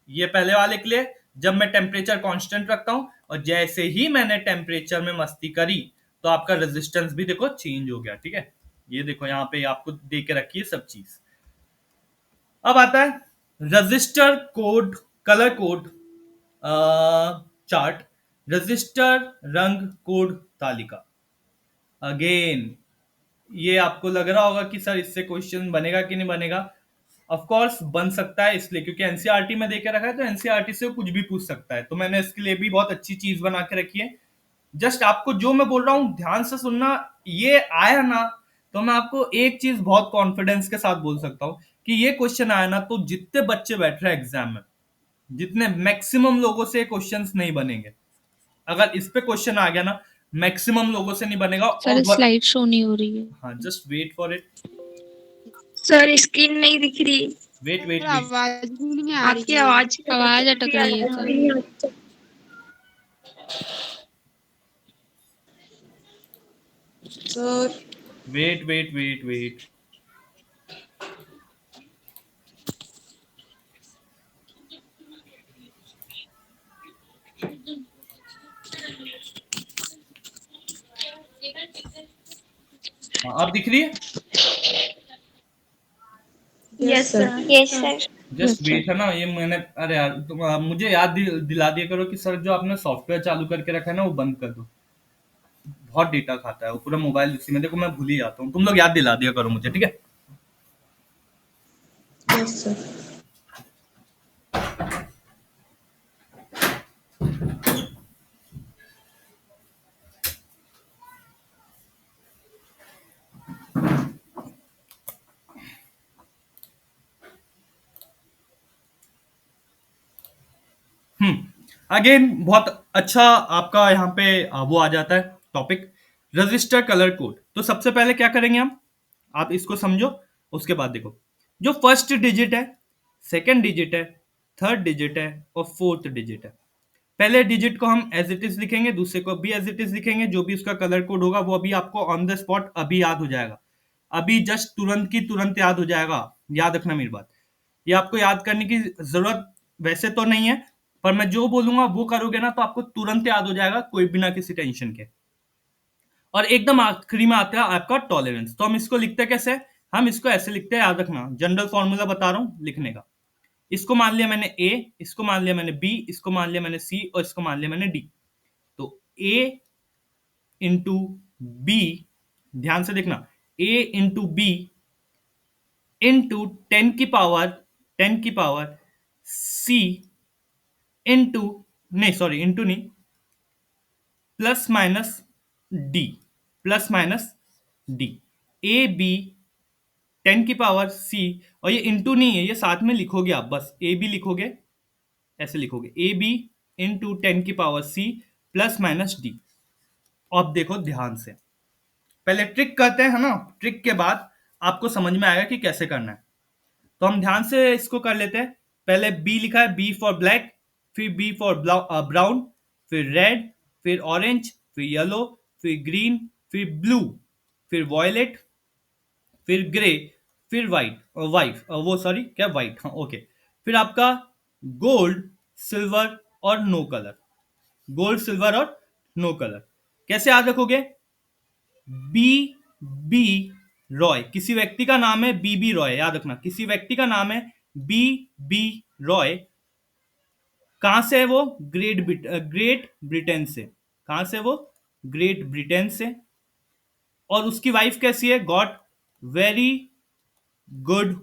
ये पहले वाले के लिए जब मैं टेम्परेचर कांस्टेंट रखता हूं और जैसे ही मैंने टेम्परेचर में मस्ती करी तो आपका रेजिस्टेंस भी देखो चेंज हो गया, ठीक है। ये देखो यहाँ पे आपको दे के रखी है सब चीज। अब आता है register code, colour code chart, register रंग कोड तालिका। अगेन ये आपको लग रहा होगा कि सर इससे क्वेश्चन बनेगा कि नहीं बनेगा, ऑफ कोर्स बन सकता है, इसलिए क्योंकि एनसीईआरटी में देके रखा है तो एनसीईआरटी से कुछ भी पूछ सकता है, तो मैंने इसके लिए भी बहुत अच्छी चीज बना के रखी है। जस्ट आपको जो मैं बोल रहा हूं ध्यान से सुनना, ये आया ना तो मैं आपको एक चीज बहुत कॉन्फिडेंस के साथ बोल सकता हूं कि ये क्वेश्चन आया ना तो जितने बच्चे बैठ रहे हैं एग्जाम में, जितने मैक्सिमम लोगों से क्वेश्चंस नहीं बनेंगे, अगर इस पे क्वेश्चन आ गया ना मैक्सिमम लोगों से नहीं बनेगा। सर स्लाइड शो नहीं हो रही है। हाँ just wait for it, sir screen नहीं दिख रही। वेट वेट वेट, आवाज भी नहीं आ आपकी रही है। आवाज अटक रही है sir. Sir wait wait wait wait, हाँ अब दिख रही है, yes sir. Yes sir. Just wait है ना, ये मैंने, अरे यार तुम मुझे याद दिला दिया करो कि सर जो आपने सॉफ्टवेयर चालू करके रखा है ना वो बंद कर दो, बहुत डेटा खाता है वो पूरा मोबाइल, इसी में देखो मैं भूल ही जाता हूँ, तुम लोग याद दिला दिया करो मुझे, ठीक है। Yes sir. अगेन बहुत अच्छा आपका यहाँ पे वो आ जाता है टॉपिक, रजिस्टर कलर कोड। तो सबसे पहले क्या करेंगे हम, आप इसको समझो, उसके बाद देखो, जो फर्स्ट डिजिट है, सेकंड डिजिट है, थर्ड डिजिट है और फोर्थ डिजिट है, पहले डिजिट को हम एज इट इज लिखेंगे, दूसरे को भी एज इट इज लिखेंगे, जो भी उसका कलर कोड होगा वो अभी आपको ऑन द स्पॉट अभी याद हो जाएगा, अभी जस्ट तुरंत की तुरंत याद हो जाएगा, याद रखना मेरी बात, ये आपको याद करने की जरूरत वैसे तो नहीं है, पर मैं जो बोलूंगा वो करोगे ना तो आपको तुरंत याद हो जाएगा, कोई बिना किसी टेंशन के। और एकदम आखिरी में आता है आपका टॉलरेंस, तो हम इसको लिखते कैसे, हम इसको ऐसे लिखते हैं, याद रखना, जनरल फॉर्मूला बता रहा हूं लिखने का, इसको मान लिया मैंने ए, इसको मान लिया मैंने बी, इसको मान लिया मैंने सी और इसको मान लिया मैंने डी, तो ए इंटू बी, ध्यान से देखना, ए इंटू बी इंटू 10 की पावर सी इंटू, नहीं सॉरी इंटू नहीं, plus minus D, plus minus D, A B 10 की पावर सी, और ये इंटू नहीं है, ये साथ में लिखोगे आप, बस ए बी लिखोगे, ऐसे लिखोगे ए बी इंटू 10 की power C plus minus D. अब देखो ध्यान से, पहले ट्रिक करते हैं, है ना, ट्रिक के बाद आपको समझ में आएगा कि कैसे करना है, तो हम ध्यान से इसको कर लेते हैं। पहले बी लिखा है, बी फॉर ब्लैक, फिर बी फॉर ब्राउन, फिर रेड, फिर ऑरेंज, फिर येलो, फिर ग्रीन, फिर ब्लू, फिर वॉयलेट, फिर ग्रे, फिर वाइट, वाइट वो सॉरी क्या वाइट, हाँ ओके, फिर आपका गोल्ड, सिल्वर और नो कलर, गोल्ड सिल्वर और नो कलर। कैसे याद रखोगे, बी बी रॉय, किसी व्यक्ति का नाम है बी बी रॉय, याद रखना किसी व्यक्ति का नाम है बी बी रॉय, कहां से है वो, ग्रेट ब्रिटेन से, कहां से वो, ग्रेट ब्रिटेन से, और उसकी वाइफ कैसी है, गॉट वेरी गुड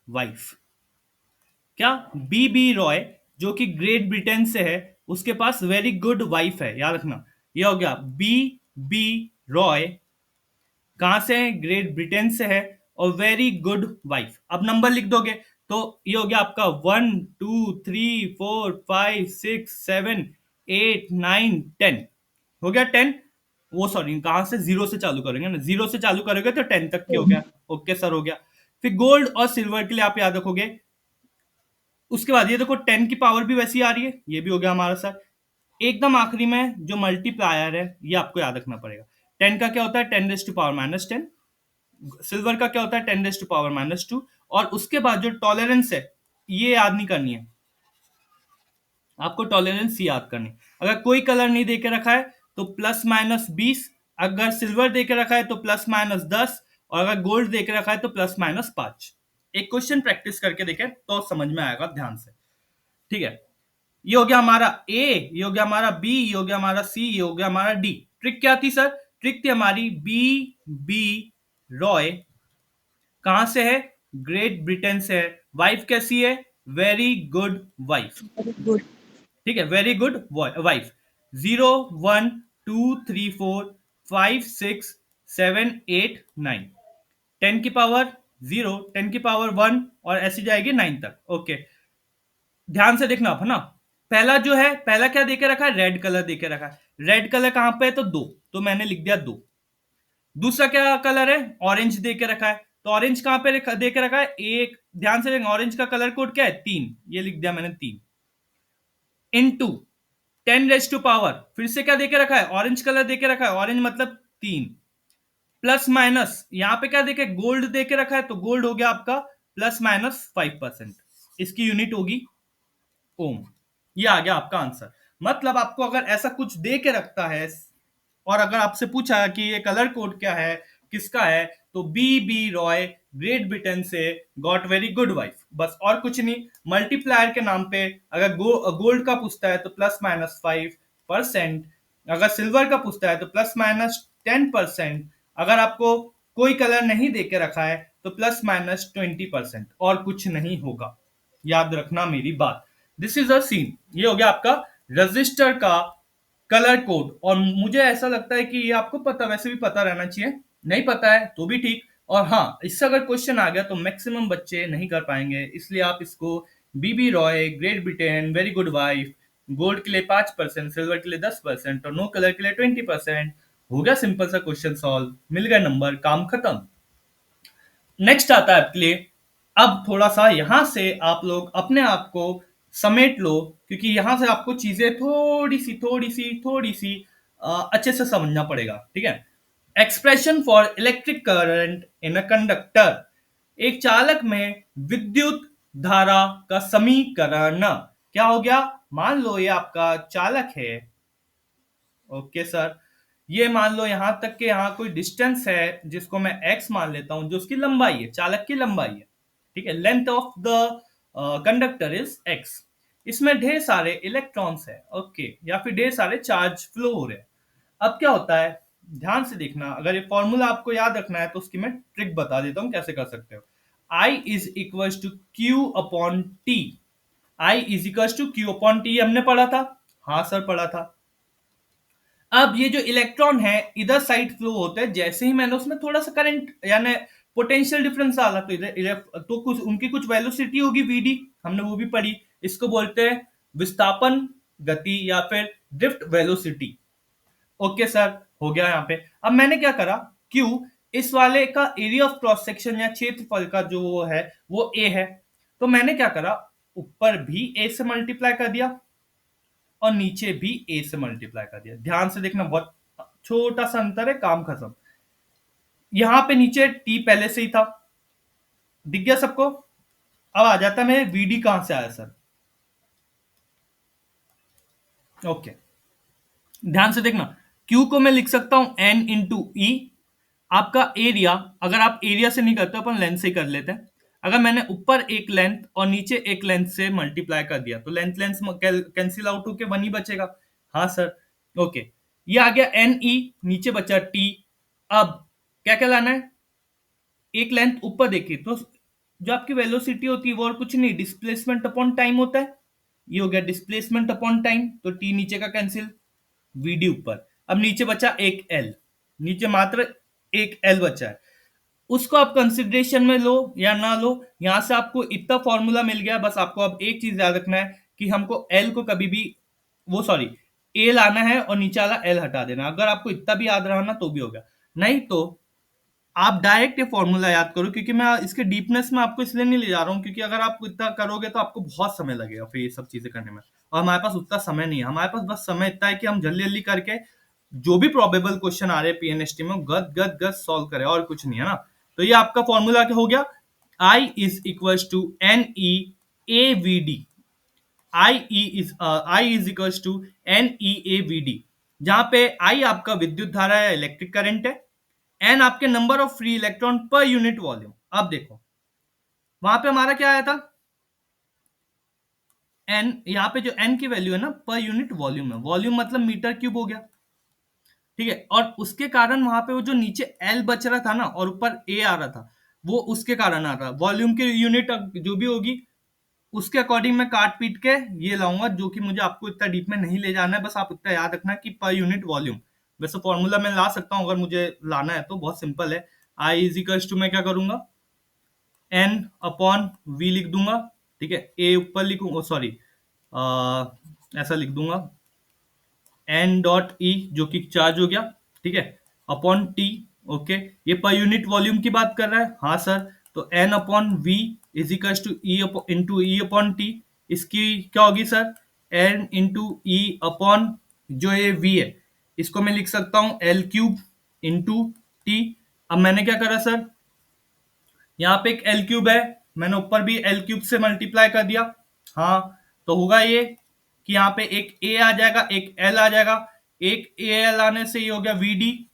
वाइफ, क्या? बी रॉय जो कि ग्रेट ब्रिटेन से है, उसके पास वेरी गुड वाइफ है, याद रखना। ये हो गया बी रॉय, कहां से है? ग्रेट ब्रिटेन से है, और वेरी गुड वाइफ। अब नंबर लिख दोगे तो ये हो गया आपका 1 2 3 4 5 6 7 8 9 10। हो गया 10। वो सॉरी, कहां से? जीरो से चालू करेंगे ना, जीरो से चालू करोगे तो 10 तक के हो गया। ओके सर, हो गया। फिर गोल्ड और सिल्वर के लिए आप याद रखोगे, उसके बाद ये देखो 10 की पावर भी वैसी आ रही है, ये भी हो गया हमारा सर। एकदम आखिरी में जो मल्टीप्लायर है ये आपको याद रखना पड़ेगा। 10 का क्या होता है? 10⁻⁻10। सिल्वर का क्या होता है? 10⁻⁻2। और उसके बाद जो टॉलरेंस है ये याद नहीं करनी है आपको, टॉलरेंस याद करनी। अगर कोई कलर नहीं देके रखा है तो +-20, अगर सिल्वर देके रखा है तो +-10, और अगर गोल्ड देके रखा है तो +-5। एक क्वेश्चन प्रैक्टिस करके देखें तो समझ में आएगा, ध्यान से। ठीक है, ये हो गया हमारा ए, ये हो गया हमारा बी, ये हो गया हमारा सी, ये हो गया हमारा डी। ट्रिक क्या थी सर? ट्रिक थी हमारी बी रॉय कहां से है? ग्रेट ब्रिटेन से है। वाइफ कैसी है? Very good wife. गुड। ठीक है, वेरी गुड वाइफ। 0 1 2 3 4 5 6 7 8 9, 10 की पावर 0, 10 की पावर 1, और ऐसी जाएगी 9 तक। ओके, ध्यान से देखना आप, है ना। पहला जो है, पहला क्या देके रखा है? रेड कलर देके रखा है। रेड कलर कहां पे है? तो 2, तो मैंने लिख दिया 2। दूसरा क्या कलर है? ऑरेंज दे के रखा है। तो ऑरेंज कहां पे दे के रखा है? एक, ध्यान से देखें, ऑरेंज का कलर कोड क्या है? 3, ये लिख दिया मैंने 3। इनटू 10⁻, फिर से क्या देके रखा है? ऑरेंज कलर देके रखा है, ऑरेंज मतलब 3, प्लस माइनस यहां पे क्या देखे? गोल्ड देके रखा है, तो गोल्ड हो गया आपका +-5%। इसकी यूनिट होगी ओम। ये आ गया आपका आंसर। मतलब आपको अगर ऐसा कुछ दे के रखता है और अगर आपसे पूछा कि ये कलर कोड क्या है, किसका है, तो बी रॉय ग्रेट ब्रिटेन से गॉट वेरी गुड वाइफ, बस और कुछ नहीं। मल्टीप्लायर के नाम पे अगर गोल्ड का पूछता है तो +-5%, अगर सिल्वर का पूछता है तो +-10%, अगर आपको कोई कलर नहीं दे के रखा है तो +-20%, और कुछ नहीं होगा। याद रखना मेरी बात। दिस इज अ सीन, ये हो गया आपका रजिस्टर का कलर कोड। और मुझे ऐसा लगता है कि ये आपको पता, वैसे भी पता रहना चाहिए, नहीं पता है तो भी ठीक। और हाँ, इससे अगर क्वेश्चन आ गया तो मैक्सिमम बच्चे नहीं कर पाएंगे, इसलिए आप इसको B Roy Great Britain very good wife, gold के लिए 5%, सिल्वर के लिए 10%, और नो कलर के लिए 20%। हो गया सिंपल सा क्वेश्चन सॉल्व, मिल गया नंबर, काम खत्म। नेक्स्ट आता है आपके लिए, अब थोड़ा सा यहां से आप लोग अपने आप को समेट लो, क्योंकि यहां से आपको चीजें थोड़ी सी अच्छे से समझना पड़ेगा। ठीक है, expression for electric current in a conductor, एक चालक में विद्युत धारा का समीकरण। क्या हो गया? मान लो ये आपका चालक है। ओके सर, ये मान लो यहां तक के, यहां कोई डिस्टेंस है जिसको मैं x मान लेता हूं, जो उसकी लंबाई है, चालक की लंबाई है। ठीक है, length of the conductor is x। इसमें ढेर सारे इलेक्ट्रॉन्स है, ओके, या फिर ढेर सारे चार्ज फ्लो हो रहे हैं। अब क्या होता है, ध्यान से देखना, अगर ये फॉर्मूला आपको याद रखना है तो उसकी मैं ट्रिक बता देता हूं कैसे कर सकते हो। I is equal to Q upon T. I is equal to Q upon T, हमने पढ़ा था। हाँ सर, पढ़ा था। अब ये जो इलेक्ट्रॉन है इधर साइड फ्लो होते हैं, जैसे ही मैंने उसमें थोड़ा सा करंट यानी पोटेंशियल डिफरेंस डाला तो इधर तो कुछ उनकी कुछ वेलोसिटी होगी वीडी, हमने वो भी पढ़ी। इसको बोलते हैं विस्थापन गति या फिर ड्रिफ्ट वेलोसिटी। ओके सर, हो गया यहाँ पे। अब मैंने क्या करा, क्यू, इस वाले का एरिया ऑफ क्रॉस सेक्शन या क्षेत्रफल का जो वो है वो ए है, तो मैंने क्या करा, ऊपर भी ए से मल्टीप्लाई कर दिया और नीचे भी ए से मल्टीप्लाई कर दिया। ध्यान से देखना, बहुत छोटा सा अंतर है, काम खत्म। यहां पे नीचे टी पहले से ही था, दिख गया सबको। अब आ जाता है वीडी कहां से आया सर। ओके, ध्यान से देखना, क्यू को मैं लिख सकता हूं एन इंटू ई। आपका एरिया, अगर आप एरिया से नहीं करते अपन लेंथ से कर लेते हैं। अगर मैंने ऊपर एक लेंथ और नीचे एक लेंथ से मल्टीप्लाई कर दिया तो लेंथ लेंथ कैंसिल आउट होके 1 ही बचेगा। हाँ सर, ओके, ये आ गया एन ई, नीचे बचा टी। अब क्या क्या लाना है, एक लेंथ ऊपर देखिए तो जो आपकी वेलोसिटी होती है वो और कुछ नहीं, डिस्प्लेसमेंट अपॉन टाइम होता है। ये हो गया डिस्प्लेसमेंट अपॉन टाइम, तो टी नीचे का कैंसिल, वीडी ऊपर। अब नीचे बचा एक एल, नीचे मात्र एक एल बचा है, उसको आप कंसिडरेशन में लो या ना लो। यहां से आपको इतना फॉर्मूला मिल गया, बस आपको अब एक चीज याद रखना है कि हमको एल को कभी भी, वो सॉरी, ए लाना है और नीचे वाला एल हटा देना। अगर आपको इतना भी याद रहा ना तो भी हो गया, नहीं तो आप डायरेक्ट ये फॉर्मूला याद करो, क्योंकि मैं इसके डीपनेस में आपको इसलिए नहीं ले जा रहा हूँ क्योंकि अगर आप इतना करोगे तो आपको बहुत समय लगेगा फिर ये सब चीजें करने में, और हमारे पास उतना समय नहीं है। हमारे पास बस समय इतना है कि हम जल्दी जल्दी करके जो भी प्रोबेबल क्वेश्चन आ रहे हैं पीएनएसटी में गद गद गद सॉल्व करें, और कुछ नहीं है ना। तो ये आपका फॉर्मूला क्या हो गया, I is equal to N E A V D. I is equal to N E A V D, जहां पे आई आपका विद्युत धारा है, इलेक्ट्रिक करंट है, एन आपके number of free electron per unit volume. अब देखो वहां पे हमारा क्या आया था, एन, यहाँ पे जो एन की वैल्यू है ना पर यूनिट वॉल्यूम है, वॉल्यूम मतलब मीटर क्यूब हो गया, ठीक है। और उसके कारण वहां पे वो जो नीचे एल बच रहा था ना और ऊपर ए आ रहा था, वो उसके कारण आ रहा, वॉल्यूम की यूनिट जो भी होगी उसके अकॉर्डिंग मैं काट पीट के ये लाऊंगा, जो कि मुझे आपको इतना डीप में नहीं ले जाना है। बस आप इतना याद रखना कि पर यूनिट वॉल्यूम, वैसे फॉर्मूला मैं ला सकता हूं अगर मुझे लाना है तो, बहुत सिंपल है। आई इज इक्वल्स टू मैं क्या करूंगा, एन अपॉन वी लिख दूंगा, ठीक है, ए ऊपर लिखूंगा, सॉरी ऐसा लिख दूंगा, एन डॉट ई जो कि चार्ज हो गया, ठीक है, अपॉन टी। ओके, ये पर यूनिट वॉल्यूम की बात कर रहा है, हाँ सर। तो N upon V is equal to E into E upon T, इसकी क्या होगी sir, N into E upon जो ये वी है इसको मैं लिख सकता हूं एल क्यूब इंटू टी। अब मैंने क्या करा सर, यहाँ पे एक एल क्यूब है, मैंने ऊपर भी एल क्यूब से मल्टीप्लाई कर दिया, हाँ। तो होगा ये कि यहाँ पे एक ए आ जाएगा एक एल आ जाएगा, एक ए एल आने से ये हो गया वी डी,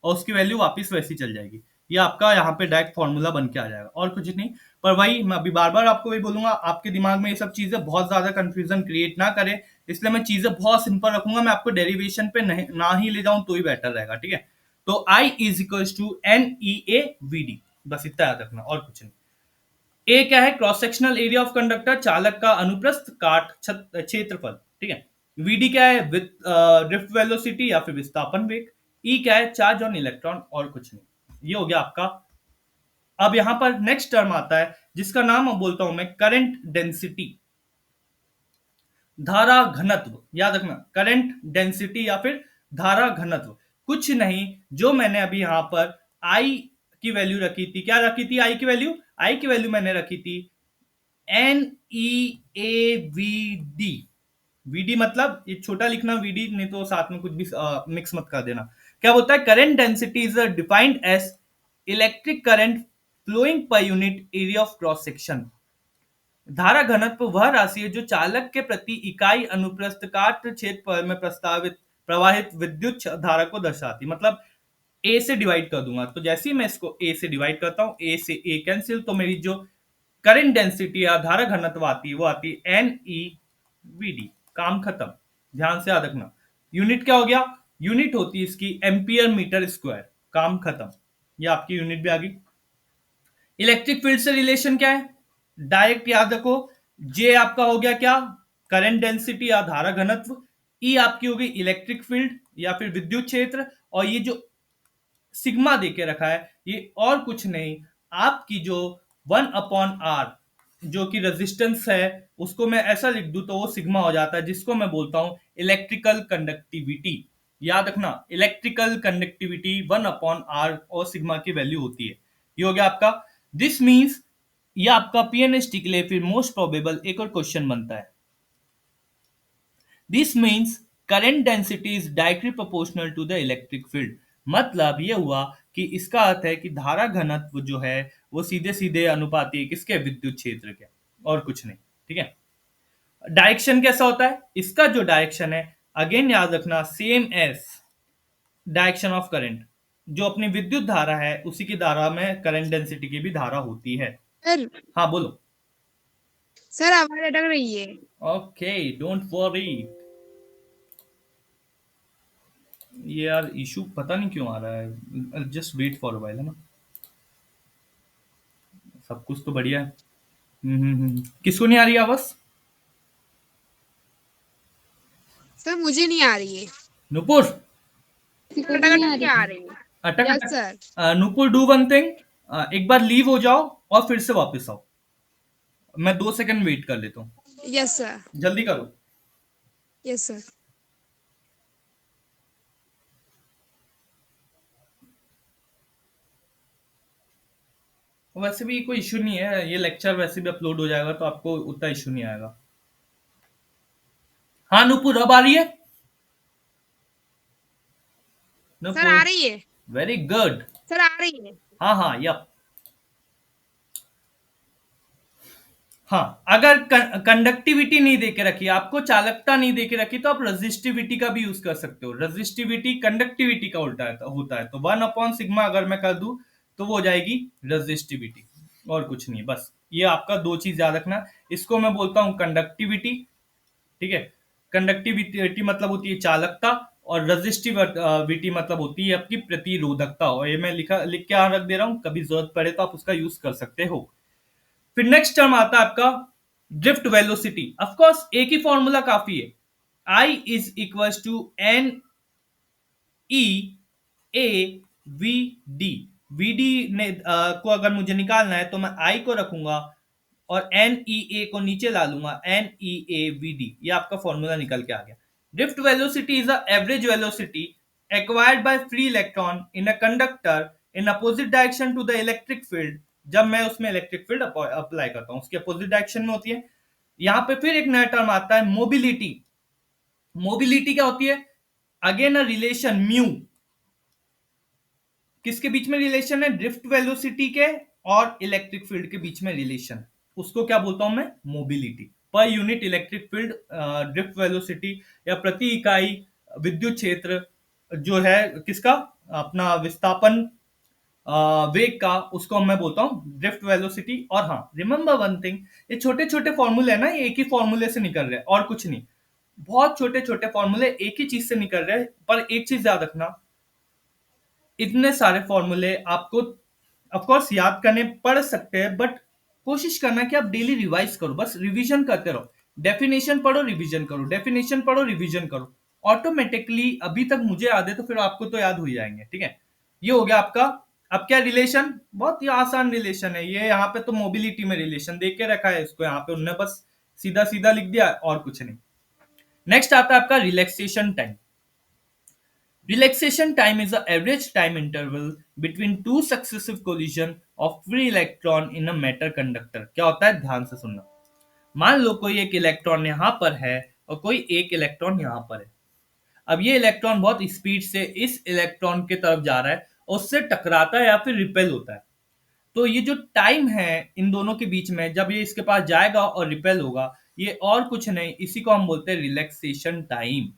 और उसकी वैल्यू वापस वैसी चल जाएगी। ये आपका यहाँ पे डायरेक्ट फॉर्मूला बन के आ जाएगा और कुछ नहीं। पर वही मैं अभी बार बार आपको वही बोलूंगा, आपके दिमाग में ये सब चीजें बहुत ज्यादा कंफ्यूजन क्रिएट ना करें, इसलिए मैं चीजें बहुत सिंपल रखूंगा, मैं आपको डेरिवेशन पे नहीं ना ही ले जाऊं तो ही बेटर रहेगा, ठीक है। तो I is equal to N E A V D, बस इतना याद रखना और कुछ नहीं। ए क्या है, cross sectional area of conductor, चालक का अनुप्रस्थ काट क्षेत्रफल, ठीक है। वीडी क्या है, ड्रिफ्ट वेलोसिटी या फिर विस्थापन वेग। ई क्या है, चार्ज ऑन इलेक्ट्रॉन, और कुछ नहीं। ये हो गया आपका। अब यहां पर नेक्स्ट टर्म आता है जिसका नाम अब बोलता हूं मैं करंट डेंसिटी, धारा घनत्व। याद रखना, करंट डेंसिटी या फिर धारा घनत्व, कुछ नहीं, जो मैंने अभी यहां पर आई की वैल्यू रखी थी, क्या रखी थी आई की वैल्यू, आई की वैल्यू मैंने रखी थी N E A V D. VD मतलब ये छोटा लिखना वीडी, नहीं तो साथ में कुछ भी मिक्स मत कर देना। क्या बोलता है, current density is defined as electric current flowing per unit area of cross section. धारा घनत्व वह राशि है जो चालक के प्रति इकाई अनुप्रस्थ काट क्षेत्र में प्रस्तावित प्रवाहित विद्युत धारा को दर्शाती, मतलब ए से डिवाइड कर दूंगा, तो जैसे ही मैं इसको ए से डिवाइड करता हूं, ए से ए कैंसिल, तो मेरी जो करंट डेंसिटी या धारा घनत्व आती है वो आती है एन ई वी डी। काम खत्म, ध्यान से याद रखना। यूनिट क्या हो गया, यूनिट होती है इसकी एम्पियर मीटर स्क्वायर, काम खत्म, ये आपकी यूनिट भी आ गई। इलेक्ट्रिक फील्ड से रिलेशन क्या है, डायरेक्ट याद रखो, जे आपका हो गया क्या, करंट डेंसिटी या धारा घनत्व, ई आपकी हो गई इलेक्ट्रिक फील्ड या फिर विद्युत क्षेत्र, और ये जो सिग्मा देके रखा है ये और कुछ नहीं, आपकी जो 1/r जो कि रेजिस्टेंस है उसको मैं ऐसा लिख दूं तो वो सिग्मा हो जाता है, जिसको मैं बोलता हूं इलेक्ट्रिकल कंडक्टिविटी। याद रखना, इलेक्ट्रिकल कंडक्टिविटी 1/r और सिग्मा की वैल्यू होती है। ये हो गया आपका, दिस मीन्स ये आपका पीएनएसटी के लिए फिर मोस्ट प्रोबेबल एक और क्वेश्चन बनता है। This means current density is directly proportional to the electric field, मतलब ये हुआ कि इसका अर्थ है कि धारा घनत्व जो है वो सीधे सीधे अनुपाती है किसके, विद्युत क्षेत्र के, और कुछ नहीं, ठीक है। डायरेक्शन कैसा होता है, इसका जो डायरेक्शन है अगेन याद रखना same as direction of current, जो अपनी विद्युत धारा है उसी की धारा में करंट डेंसिटी की भी धारा होती है। सर हाँ बोलो। सर आवाज अटक रही है। ओके डोंट वरी, ये यार इशू पता नहीं क्यों आ रहा है, just wait for a while, है ना। सब कुछ तो बढ़िया है। किसको नहीं आ रही आवाज? सर मुझे नहीं आ रही है। नुपुर, अटक के आ रही है। अटक यस अटक। Sir. Nupur, do one thing, एक बार लीव हो जाओ और फिर से वापस आओ। मैं 2 सेकंड वेट कर लेता हूँ, यस सर। जल्दी करो। Yes sir. वैसे भी कोई इशू नहीं है, ये लेक्चर वैसे भी अपलोड हो जाएगा तो आपको उतना इशू नहीं आएगा। हाँ नुपुर, अब आ रही है? सर आ नुपुर, रही है। Very good. सर आ रही है। हाँ हाँ, यप। हाँ, अगर कंडक्टिविटी नहीं देके रखी, आपको चालकता नहीं देके रखी, तो आप रजिस्टिविटी का भी यूज कर सकते हो। रजिस्टिविटी कंडक्टिविटी का उल्टा होता है, तो 1/सिग्मा अगर मैं कर दूं तो वो हो जाएगी रजिस्टिविटी, और कुछ नहीं। बस ये आपका 2 चीज याद रखना। इसको मैं बोलता हूं कंडक्टिविटी, ठीक है। कंडक्टिविटी मतलब होती है चालकता, और रजिस्टिविटी मतलब होती है आपकी प्रतिरोधकता। और ये मैं लिख के रख दे रहा हूं, कभी जरूरत पड़े तो आप उसका यूज कर सकते हो। फिर नेक्स्ट टर्म आता है आपका ड्रिफ्ट वेलोसिटी। ऑफ कोर्स एक ही फॉर्मूला काफी है, I is equal to N E A V D. V D ने को अगर मुझे निकालना है तो मैं आई को रखूंगा और एन ई ए को नीचे ला लूंगा, N E A V D. ये आपका फॉर्मूला निकल के आ गया। Drift velocity is the average velocity acquired by free electron in a conductor in opposite direction to the electric field। जब मैं उसमें इलेक्ट्रिक फील्ड अप्लाई करता हूं, उसकी अपोजिट डायरेक्शन में होती है। यहां पे फिर एक नया टर्म आता है मोबिलिटी। मोबिलिटी क्या होती है? Again a relation mu. किसके बीच में रिलेशन है? ड्रिफ्ट वेलोसिटी के और इलेक्ट्रिक फील्ड के बीच में रिलेशन। उसको क्या बोलता हूं मैं? Mobility. Per unit electric field drift velocity, या प्रति इकाई विद्युत क्षेत्र जो है किसका, अपना विस्थापन वेग का, उसको मैं बोलता हूं ड्रिफ्ट वेलोसिटी। और हाँ, रिमेंबर वन थिंग, ये छोटे छोटे फॉर्मूले है ना, ये एक ही फॉर्मूले से निकल रहे हैं और कुछ नहीं। बहुत छोटे छोटे फॉर्मूले एक ही चीज से निकल रहे हैं, पर एक चीज याद रखना, इतने सारे फॉर्मूले आपको ऑफ कोर्स याद करने पड़ सकते हैं, बट कोशिश करना कि आप डेली रिवाइज करो, बस रिवीजन करते रहो। डेफिनेशन पढ़ो, रिवीजन करो, डेफिनेशन पढ़ो, रिवीजन करो। ऑटोमेटिकली अभी तक मुझे याद है तो फिर आपको तो याद हो ही जाएंगे, ठीक है। ये हो गया आपका। अब क्या रिलेशन? बहुत ही आसान रिलेशन है ये। यहाँ पे तो मोबिलिटी में रिलेशन देख के रखा है, इसको यहाँ पे उन्होंने बस सीधा सीधा लिख दिया और कुछ नहीं। नेक्स्ट आता है आपका relaxation time. Relaxation time is the average time interval between two successive collision of free electron in a matter conductor। क्या होता है, ध्यान से सुनना। मान लो कोई एक इलेक्ट्रॉन यहाँ पर है और कोई एक इलेक्ट्रॉन यहाँ पर है। अब ये इलेक्ट्रॉन बहुत स्पीड से इस इलेक्ट्रॉन की तरफ जा रहा है और उससे टकराता है या फिर रिपेल होता है। तो ये जो टाइम है इन दोनों के बीच में, जब ये इसके पास जाएगा और रिपेल होगा, ये और कुछ नहीं, इसी को हम बोलते हैं रिलैक्सेशन टाइम।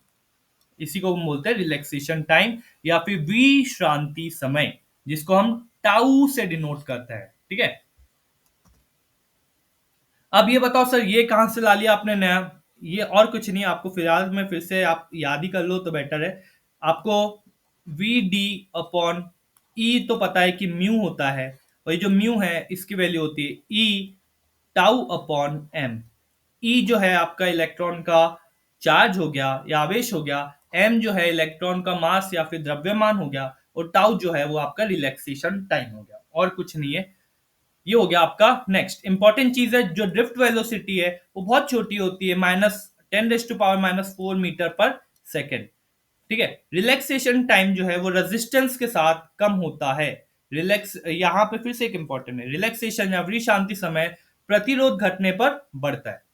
इसी को हम बोलते हैं रिलैक्सेशन टाइम, या फिर विश्रांति समय, जिसको हम टाउ से डिनोट करते हैं, ठीक है। अब ये बताओ सर, ये कहां से ला लिया आपने नया? ये और कुछ नहीं, आपको फिलहाल में फिर से आप याद ही कर लो तो बेटर है। आपको वी डी अपॉन ई तो पता है कि म्यू होता है, और ये जो म्यू है इसकी वैल्यू होती है ई टाउ अपॉन एम। ई जो है आपका इलेक्ट्रॉन का चार्ज हो गया या आवेश हो गया, एम जो है इलेक्ट्रॉन का मास या फिर द्रव्यमान हो गया, और टाउ जो है वो आपका रिलैक्सेशन टाइम हो गया, और कुछ नहीं है। ये हो गया आपका। नेक्स्ट इंपॉर्टेंट चीज है, जो ड्रिफ्ट वेलोसिटी है वो बहुत छोटी होती है, -10⁻⁴ मीटर पर सेकेंड, ठीक है। रिलैक्सेशन टाइम जो है वो रेजिस्टेंस के साथ कम होता है। रिलैक्स, यहां पे फिर से एक इंपॉर्टेंट है, रिलैक्सेशन या विश्रांति समय प्रतिरोध घटने पर बढ़ता है।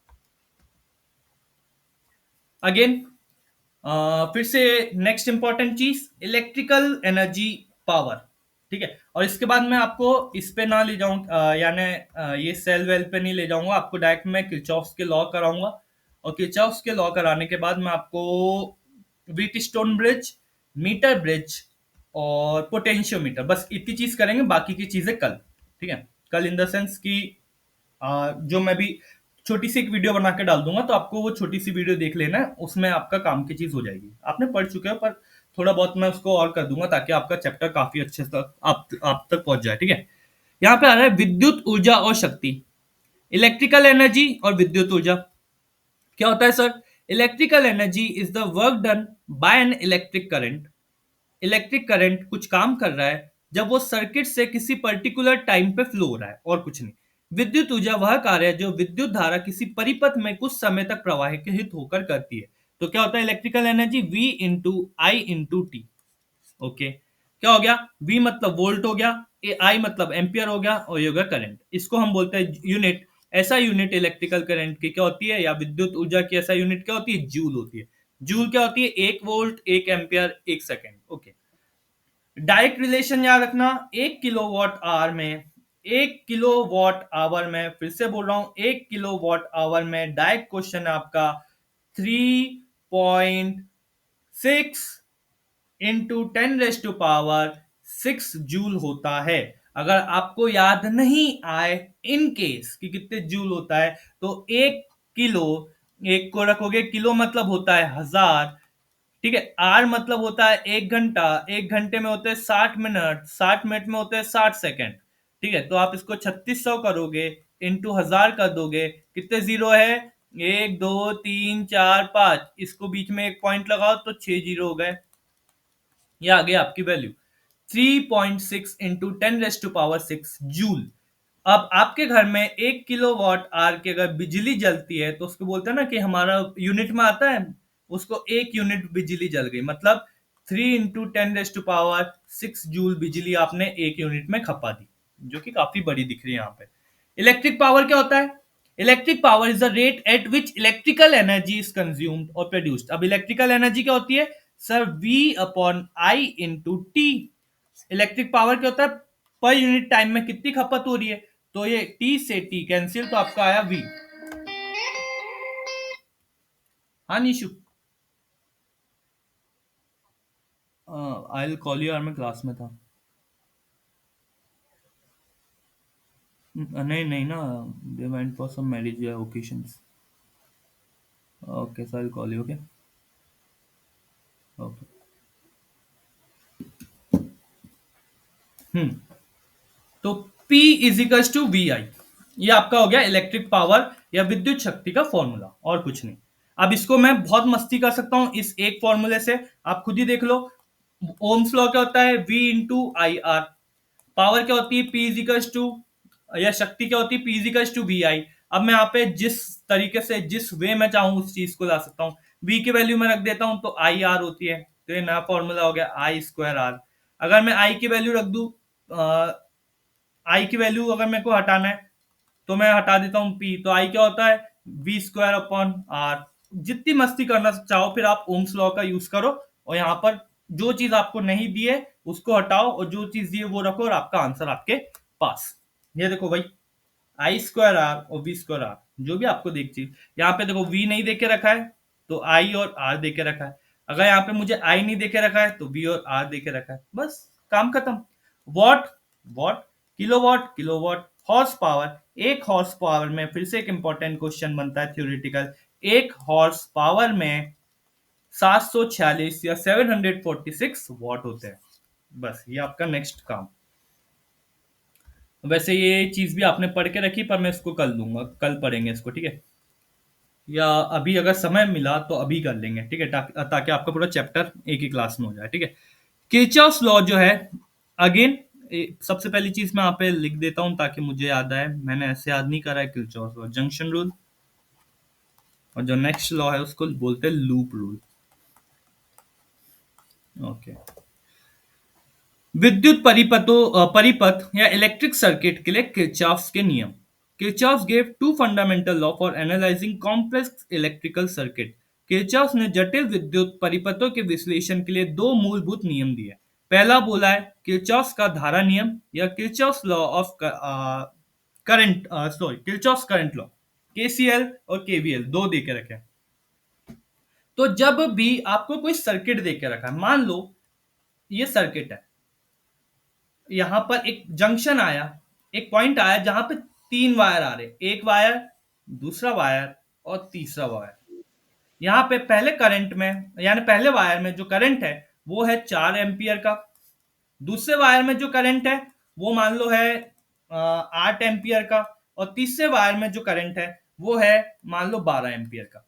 अगेन फिर से नेक्स्ट इंपॉर्टेंट चीज, इलेक्ट्रिकल एनर्जी पावर, ठीक है। और इसके बाद मैं आपको इस पे ना ले जाऊं, यानी ये सेल वेल पे नहीं ले जाऊंगा आपको, डायरेक्ट मैं किरचॉफ के लॉ कराऊंगा। और किरचॉफ के लॉ कराने के बाद मैं आपको व्हीटस्टोन ब्रिज, मीटर ब्रिज और पोटेंशियोमीटर, बस इतनी चीज करेंगे, बाकी की चीजें कल, ठीक है। कल इन द सेंस की जो मैं भी छोटी सी एक वीडियो बना के डाल दूंगा, तो आपको वो छोटी सी वीडियो देख लेना है, उसमें आपका काम की चीज हो जाएगी। आपने पढ़ चुके हो, पर थोड़ा बहुत मैं उसको और कर दूंगा ताकि आपका चैप्टर काफी अच्छे तक आप तक पहुंच जाए, ठीक है। यहाँ पे आ रहा है विद्युत ऊर्जा और शक्ति, इलेक्ट्रिकल एनर्जी और विद्युत ऊर्जा। क्या होता है sir? Electrical energy is the work done by an electric current. Electric current कुछ काम कर रहा है जब वो सर्किट से किसी पर्टिकुलर टाइम पे फ्लो हो रहा है, और कुछ नहीं। विद्युत ऊर्जा वह कार्य है जो विद्युत धारा किसी परिपथ में कुछ समय तक प्रवाहित होकर करती है। तो क्या होता है इलेक्ट्रिकल एनर्जी? V इंटू आई इंटू टी। ओके, क्या हो गया? V मतलब वोल्ट हो गया, आई मतलब एम्पियर हो गया, और ये हो गया करंट। इसको हम बोलते हैं यूनिट। ऐसा यूनिट इलेक्ट्रिकल करंट की क्या होती है, या विद्युत ऊर्जा की ऐसा यूनिट क्या होती है? जूल होती है। जूल क्या होती है? 1 volt, 1 ampere, 1 second. Okay, direct relation याद रखना। 1 किलोवाट आवर में फिर से बोल रहा हूं, 1 किलोवाट आवर में डायरेक्ट क्वेश्चन है आपका 3.6 इंटू 10⁻⁶ जूल होता है। अगर आपको याद नहीं आए इन केस कि कितने जूल होता है, तो 1 किलो, एक को रखोगे, किलो मतलब होता है 1000, ठीक है। आर मतलब होता है 1 घंटा, 1 घंटे में होते हैं 60 मिनट, 60 मिनट में होते हैं 60 सेकेंड, ठीक है। तो आप इसको 3600 करोगे, इंटू 1000 कर दोगे, कितने जीरो है? 1 2 3 4 5, इसको बीच में एक पॉइंट लगाओ तो 6 जीरो हो गए। ये आ गई आपकी वैल्यू 3.6 इंटू 10⁻⁶ जूल। अब आपके घर में 1 किलोवाट आवर की अगर बिजली जलती है, तो उसको बोलते हैं ना कि हमारा यूनिट में आता है, उसको 1 यूनिट बिजली जल गई, मतलब 3 इंटू 10⁻⁶ जूल बिजली आपने 1 यूनिट में खपा दी, जो कि काफी बड़ी दिख रही है यहाँ पे। इलेक्ट्रिक पावर क्या होता है? Electric power is the rate at which electrical energy is consumed और प्रोड्यूस्ड। अब इलेक्ट्रिकल एनर्जी क्या होती है सर? V अपॉन आई इंटू टी। इलेक्ट्रिक पावर क्या होता है? पर यूनिट टाइम में कितनी खपत हो रही है, तो ये T से T कैंसिल, तो आपका आया V। हाँ Nishu, I will call you, यार मैं क्लास में था। नहीं नहीं ना, they went for some marriage occasions. Okay, so I will call you. Okay okay. तो P is equals to V I, ये आपका हो गया इलेक्ट्रिक पावर या विद्युत शक्ति का फॉर्मूला, और कुछ नहीं। अब इसको मैं बहुत मस्ती कर सकता हूं इस एक फॉर्मूले से, आप खुद ही देख लो। ओम्स लॉ क्या होता है? V into I R. Power क्या होती है? P इज इक्वल्स टू, या शक्ति क्या होती है? P is equals to V I. अब मैं यहाँ पे जिस तरीके से, जिस वे में चाहूँ उस चीज को ला सकता हूँ। V की वैल्यू में रख देता हूँ तो आई आर होती है, तो ये नया फॉर्मूला हो गया आई स्क्वायर आर। अगर मैं आई की वैल्यू रख दू, आई की वैल्यू अगर मेरे को हटाना है, तो मैं हटा देता हूँ पी, तो आई क्या होता है? V square upon R. जितनी मस्ती करना चाहो फिर आप ओम्स लॉ का यूज करो, और यहाँ पर जो चीज आपको नहीं दी है उसको हटाओ, और जो चीज दी है वो रखो, और आपका आंसर आपके पास। ये देखो भाई, आई स्क्वायर आर और वी स्क्वायर आर, जो भी आपको देख चाहिए। यहाँ पे देखो वी नहीं देके रखा है, तो आई और आर देके रखा है। अगर यहाँ पे मुझे आई नहीं देके रखा है, तो वी और आर देके रखा है, बस काम खत्म। What, what, kilowatt, kilowatt, horse power. एक हॉर्स पावर में, फिर से एक इंपॉर्टेंट क्वेश्चन बनता है थ्योरेटिकल, एक हॉर्स पावर में 746 या 746 वॉट होते हैं। बस ये आपका नेक्स्ट काम। वैसे ये चीज भी आपने पढ़ के रखी, पर मैं इसको कल दूंगा, कल पढ़ेंगे इसको, ठीक है। या अभी अगर समय मिला तो अभी कर लेंगे, ठीक है, ताकि आपका पूरा चैप्टर एक ही क्लास में हो जाए, ठीक है। किरचॉफ्स लॉ जो है, अगेन सबसे पहली चीज मैं यहाँ पे लिख देता हूं ताकि मुझे याद आए, मैंने ऐसे याद नहीं करा है। किरचॉफ्स लॉ, जंक्शन रूल, और जो नेक्स्ट लॉ है उसको बोलते हैं लूप रूल। ओके, विद्युत परिपथ या इलेक्ट्रिक सर्किट के लिए किरचॉफ्स के नियम। Kirchhoff's gave two fundamental law for analysing complex electrical circuit. Kirchhoff's ने जटिल विद्युत परिपथों के विश्लेषण के लिए दो मूलभूत नियम दिए। पहला बोला है किरचॉफ्स का धारा नियम, या Kirchhoff's law of current, sorry, Kirchhoff's current law. KCL और केवीएल दो देके रखे। तो जब भी आपको कोई सर्किट देके रखा है, मान लो ये सर्किट है, यहां पर एक जंक्शन आया, एक पॉइंट आया जहां पे 3 वायर आ रहे, एक वायर, दूसरा वायर और तीसरा वायर। यहाँ पे पहले करंट में, यानी पहले वायर में जो करंट है वो है 4 एम्पियर का। दूसरे वायर में जो करंट है वो मान लो है 8 एम्पियर का, और तीसरे वायर में जो करंट है वो है मान लो 12 एम्पियर का।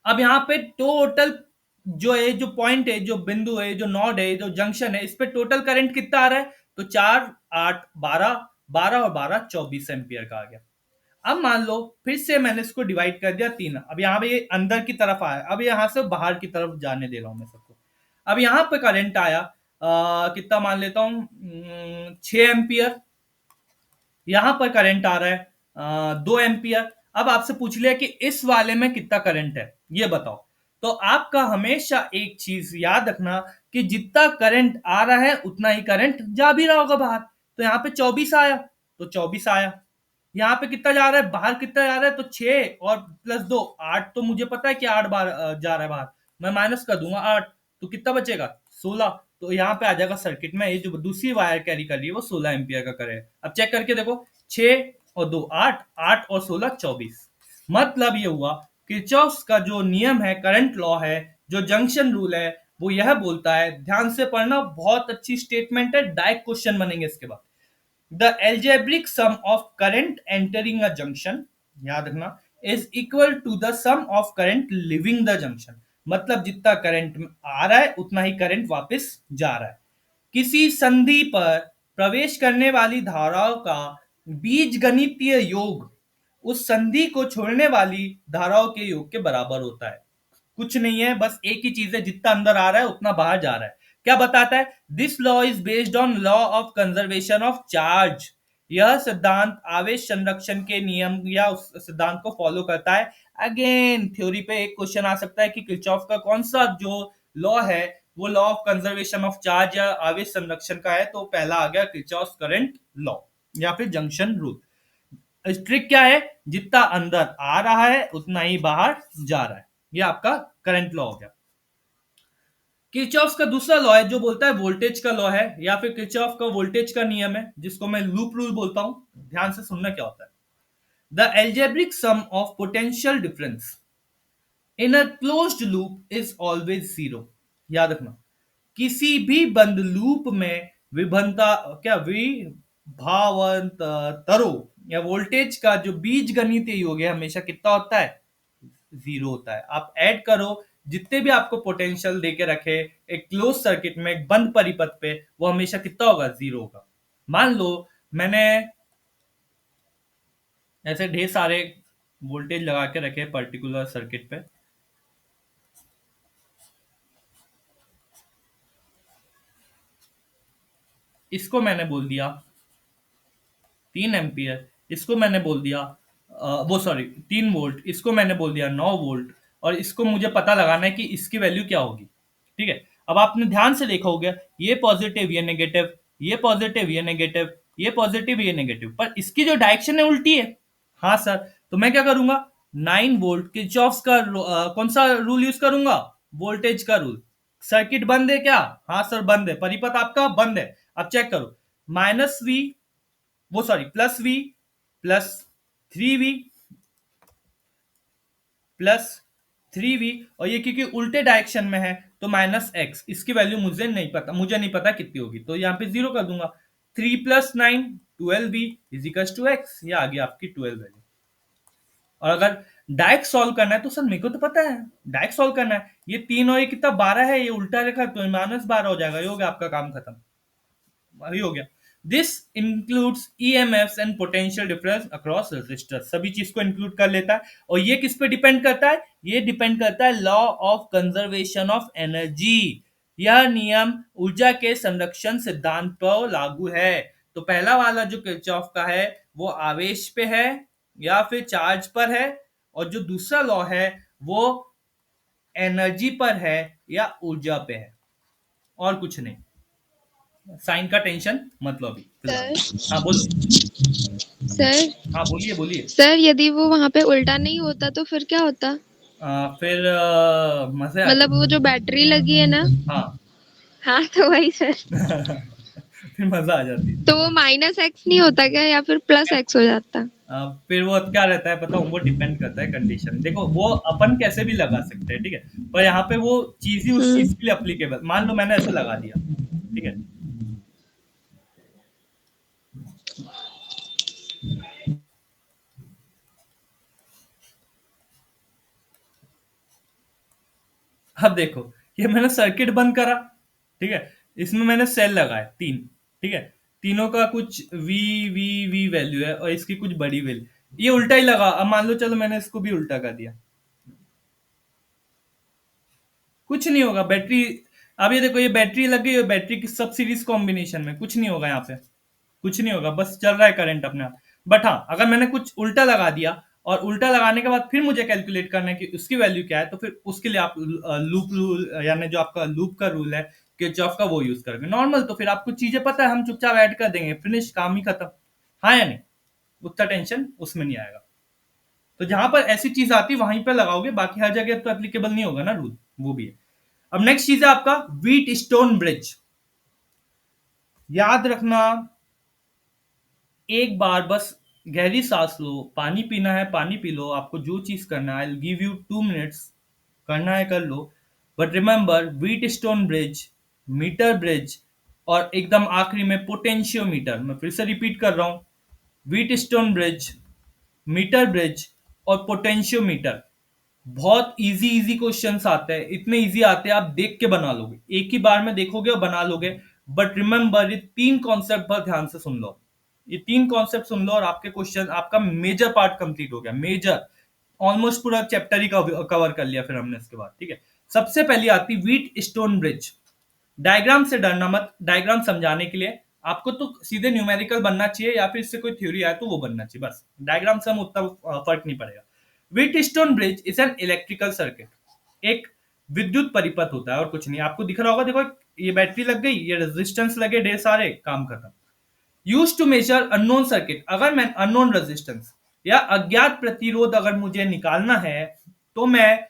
अब यहाँ पे टोटल जो है, जो पॉइंट है, जो बिंदु है, जो नोड है, जो जंक्शन है, इस पे टोटल करंट कितना आ रहा है? तो 4 8 12, 12 और 12 24 एम्पियर का आ गया। अब मान लो फिर से मैंने इसको डिवाइड कर दिया 3। अब यहाँ पे ये अंदर की तरफ आया, अब यहाँ से बाहर की तरफ जाने दे रहा हूं मैं सबको। अब यहाँ पे करंट आया कितना मान लेता हूँ, 6 एम्पियर। यहां पर करंट आ रहा है 2 एम्पियर। अब आपसे पूछ लिया कि इस वाले में कितना करंट है, ये बताओ। तो आपका हमेशा एक चीज याद रखना कि जितना करंट आ रहा है उतना ही करंट जा भी रहा होगा बाहर। तो यहाँ पे 24 आया तो 24 आया। यहाँ पे कितना जा रहा है बाहर, कितना जा रहा है? तो 6 और प्लस 2 8। तो मुझे पता है कि 8 बार जा रहा है बाहर, मैं माइनस कर दूंगा 8, तो कितना बचेगा? 16। तो यहाँ पे आ जाएगा सर्किट में, ये जो दूसरी वायर कैरी कर रही है वो 16 एम्पियर का करे। अब चेक करके देखो, 6 और 2 8, 8 और 16 24। मतलब ये हुआ किरचॉफ का जो नियम है, करंट लॉ है, जो जंक्शन रूल है, वो यह बोलता है, ध्यान से पढ़ना, बहुत अच्छी स्टेटमेंट है, डायरेक्ट क्वेश्चन बनेंगे इसके बाद। The algebraic sum of current entering a junction, याद रखना, is equal to the sum of current leaving the junction। मतलब जितना करंट आ रहा है उतना ही करंट वापस जा रहा है। किसी संधि पर प्रवेश करने वाली धाराओं का बीजगणितीय योग उस संधि को छोड़ने वाली धाराओं के योग के बराबर होता है। कुछ नहीं है, बस एक ही चीज है, जितना अंदर आ रहा है उतना बाहर जा रहा है। क्या बताता है? This law is based on law of conservation of charge. यह सिद्धांत आवेश संरक्षण के नियम या उस सिद्धांत को फॉलो करता है। अगेन थ्योरी पे एक क्वेश्चन आ सकता है कि किरचॉफ का कौन सा जो लॉ है वो law of conservation of charge या आवेश संरक्षण का है। तो पहला आ गया किरचॉफ करंट लॉ या फिर जंक्शन रूल। ट्रिक क्या है? जितना अंदर आ रहा है उतना ही बाहर जा रहा है। ये आपका करंट लॉ हो गया। किरचॉफ का दूसरा लॉ है जो बोलता है वोल्टेज का लॉ है, या फिर किरचॉफ का वोल्टेज का नियम है, जिसको मैं लूप रूल बोलता हूं। ध्यान से सुनना क्या होता है। The algebraic sum of potential difference in a closed loop is always zero. याद रखना, किसी भी बंद लूप में विभनता क्या विभावांतरो या वोल्टेज का जो बीजगणितीय योग है हमेशा कितना होता है? जीरो होता है। आप ऐड करो जितने भी आपको पोटेंशियल देके रखे एक क्लोज सर्किट में, एक बंद परिपथ पे, वो हमेशा कितना होगा? जीरो होगा। मान लो मैंने ऐसे ढेर सारे वोल्टेज लगा के रखे पर्टिकुलर सर्किट पे। इसको मैंने बोल दिया 3 एम्पियर, इसको मैंने बोल दिया वो सॉरी 3 वोल्ट, इसको मैंने बोल दिया 9 वोल्ट, और इसको मुझे पता लगाना है कि इसकी वैल्यू क्या होगी। ठीक है, अब आपने ध्यान से देखा होगा, ये पॉजिटिव ये नेगेटिव, ये पॉजिटिव ये नेगेटिव, ये पॉजिटिव ये नेगेटिव, पर इसकी जो डायरेक्शन है उल्टी है। हाँ सर, तो मैं क्या करूंगा? 9 वोल्ट किरचॉफ का कौन सा रूल यूज करूंगा? वोल्टेज का रूल। सर्किट बंद है क्या? हाँ सर बंद है, परिपथ आपका बंद है। अब चेक करो, माइनस वी वो sorry plus V plus 3v plus 3v, और ये क्योंकि उल्टे डायरेक्शन में है तो माइनस एक्स। इसकी वैल्यू मुझे नहीं पता कितनी होगी, तो यहाँ पे 0 कर दूंगा। 3 plus 9 12v is equal to X. ये आ गया आपकी 12 वैल्यू। और अगर डायरेक्ट सॉल्व करना है तो सर मेरे को तो पता है डायरेक्ट सॉल्व करना है, ये 3 और ये कितना 12 है, ये उल्टा रखा तो माइनस 12 हो जाएगा। ये हो गया आपका काम खत्म, वही हो गया। This includes EMFs and potential difference across resistor. सभी चीज को इंक्लूड कर लेता है। और ये किस पे डिपेंड करता है? ये डिपेंड करता है law of conservation of energy. यह नियम ऊर्जा के संरक्षण सिद्धांत पर लागू है। तो पहला वाला जो किरचॉफ का है वो आवेश पे है या फिर चार्ज पर है, और जो दूसरा लॉ है वो एनर्जी पर है या ऊर्जा पे है, और कुछ नहीं। साइन का टेंशन मत लो अभी। हाँ बोलो सर। हाँ बोलिए बोलिए। सर यदि वो वहाँ पे उल्टा नहीं होता तो फिर क्या होता? फिर मजे आते। मतलब वो जो बैटरी लगी है ना, हाँ हाँ तो वही सर। फिर मजा आ जाती। तो वो माइनस एक्स नहीं होता क्या, या फिर प्लस एक्स हो जाता? फिर वो क्या रहता है पता हूँ, वो डिपेंड करता है कंडीशन। देखो वो अपन कैसे भी लगा सकते हैं, ठीक है, पर यहाँ पे वो चीज ही उस चीज के लिए अप्लीकेबल। मान लो मैंने ऐसे लगा दिया, ठीक है, अब देखो, ये मैंने सर्किट बंद करा, ठीक है, इसमें मैंने सेल लगाए 3, ठीक है, तीनों का कुछ वी वी वी वैल्यू है और इसकी कुछ बड़ी वैल्यू, ये उल्टा ही लगा। अब मान लो चलो मैंने इसको भी उल्टा कर दिया, कुछ नहीं होगा। बैटरी, अब ये देखो, ये बैटरी लग गई, बैटरी की सब सीरीज कॉम्बिनेशन में कुछ नहीं होगा, यहाँ पे कुछ नहीं होगा, बस चल रहा है करंट अपने आप। बट हाँ, अगर मैंने कुछ उल्टा लगा दिया और उल्टा लगाने के बाद फिर मुझे कैलकुलेट करना है कि उसकी वैल्यू क्या है, तो फिर उसके लिए आप लूप रूल, यानी जो आपका लूप का रूल है किरचॉफ का, वो यूज करेंगे। नॉर्मल तो फिर आपको चीजें पता है, हम चुपचाप ऐड कर देंगे, फिनिश, काम ही खत्म। हाँ या नहीं, उतना टेंशन उसमें नहीं आएगा। तो जहां पर ऐसी चीज आती है वहीं पर लगाओगे, बाकी हर जगह तो एप्लीकेबल नहीं होगा ना रूल, वो भी है। अब नेक्स्ट चीज है आपका व्हीट स्टोन ब्रिज। याद रखना, एक बार बस गहरी सांस लो, पानी पीना है पानी पी लो, आपको जो चीज करना है, आई गिव यू 2 मिनट्स, करना है कर लो। But remember, Wheatstone bridge, metre bridge, और एकदम आखिरी में पोटेंशियोमीटर। मैं फिर से रिपीट कर रहा हूं, Wheatstone bridge, metre bridge और पोटेंशियोमीटर। बहुत इजी इजी क्वेश्चंस आते हैं, इतने इजी आते हैं आप देख के बना लोगे, एक ही बार में देखोगे और बना लोगे। बट रिमेंबर, ये 3 कॉन्सेप्ट पर ध्यान से सुन लो, ये 3 कॉन्सेप्ट सुन लो और आपके क्वेश्चन, आपका मेजर पार्ट कंप्लीट हो गया। मेजर, ऑलमोस्ट पूरा चैप्टर ही कवर कर लिया फिर हमने इसके बाद, ठीक है। सबसे पहली आती व्हीट स्टोन ब्रिज। डायग्राम से डरना मत, डायग्राम समझाने के लिए आपको तो सीधे न्यूमेरिकल बनना चाहिए या फिर इससे कोई थ्योरी आए तो वो बनना चाहिए, बस डायग्राम से हम उतना फर्क नहीं पड़ेगा। Wheatstone bridge is an electrical circuit, एक विद्युत परिपथ होता है और कुछ नहीं। आपको दिख रहा होगा, देखो ये बैटरी लग गई, ये रेजिस्टेंस लगे ढेर सारे, काम खत्म। Use to measure unknown circuit, अगर मैं अननोन रेजिस्टेंस या अज्ञात प्रतिरोध अगर मुझे निकालना है तो मैं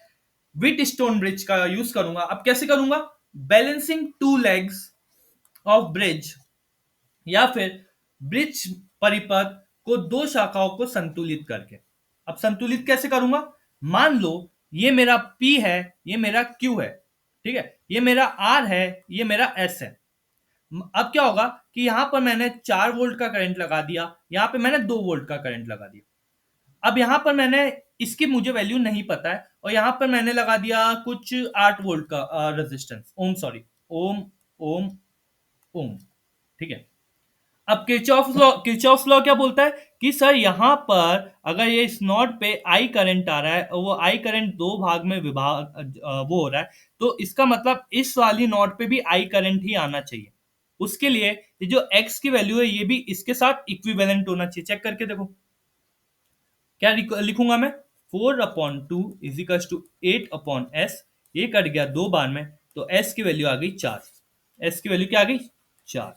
व्हीटस्टोन ब्रिज का यूज करूंगा। अब कैसे करूंगा? Balancing two legs of bridge, या फिर ब्रिज परिपथ को दो शाखाओं को संतुलित करके। अब संतुलित कैसे करूंगा? मान लो ये मेरा P है, ये मेरा Q है, ठीक है, ये मेरा R है, ये मेरा S है। अब क्या होगा कि यहां पर मैंने 4 वोल्ट का करंट लगा दिया, यहां पे मैंने 2 वोल्ट का करंट लगा दिया। अब यहां पर मैंने, इसकी मुझे वैल्यू नहीं पता है, और यहां पर मैंने लगा दिया कुछ 8 वोल्ट का रेजिस्टेंस, ओम सॉरी, ओम ओम ओम, ठीक है। अब किरचॉफ लॉ क्या बोलता है कि सर यहां पर अगर ये इस नोड पे आई करंट आ रहा है और वो आई करंट 2 भाग में वो हो रहा है, तो इसका मतलब इस वाली नोड पे भी आई करंट ही आना चाहिए। उसके लिए ये जो एक्स की वैल्यू है ये भी इसके साथ इक्विवेलेंट होना चाहिए। चेक करके देखो, क्या लिखूंगा मैं? 4/2 इजिकल्स टू 8/s, ये कट गया 2 बार में, तो s की वैल्यू आ गई 4। s की वैल्यू क्या आ गई? 4।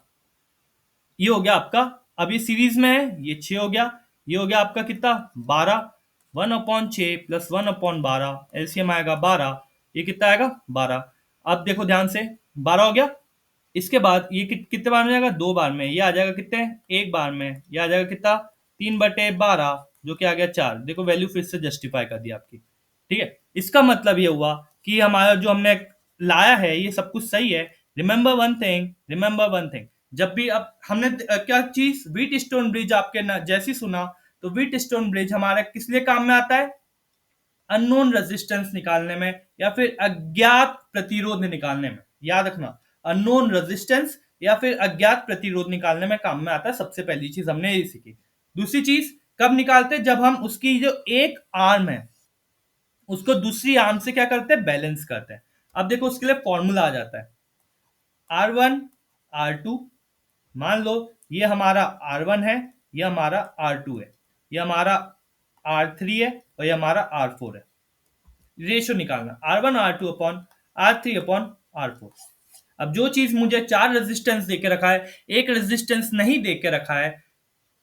ये हो गया आपका, अब ये सीरीज में है, ये 6 हो गया, ये हो गया आपका कितना? 12। 1/6 प्लस 1/12, एलसीएम आएगा 12, ये कितना आएगा? 12। अब देखो ध्यान से, 12 हो गया। इसके बाद ये कितने बार में जाएगा? 2 बार में। ये आ जाएगा कितने? 1 बार में। ये आ जाएगा कितना? 3/12, जो कि आ गया 4। देखो वैल्यू फिर से जस्टिफाई कर दी आपकी, ठीक है। इसका मतलब ये हुआ कि हमारा जो हमने लाया है ये सब कुछ सही है। Remember one thing, remember one thing, जब भी अब हमने क्या चीज, व्हीट स्टोन ब्रिज आपके जैसी सुना, तो व्हीट स्टोन ब्रिज हमारा किस लिए काम में आता है? अननोन रेजिस्टेंस निकालने में या फिर अज्ञात प्रतिरोध निकालने में। याद रखना, अननोन रेजिस्टेंस या फिर अज्ञात प्रतिरोध निकालने में काम में आता है। सबसे पहली चीज हमने ये सीखी। दूसरी चीज कब निकालते हैं? जब हम उसकी जो एक आर्म है उसको दूसरी आर्म से क्या करते हैं? बैलेंस करते हैं। अब देखो उसके लिए फॉर्मूला आ जाता है, R1 R2। मान लो ये हमारा R1 है, ये हमारा R2 है, ये हमारा R3 है और ये हमारा R4 है। रेशो निकालना, R1 R2 upon R3 upon R4। अब जो चीज मुझे 4 रेजिस्टेंस देके रखा है, एक रेजिस्टेंस नहीं देके रखा है,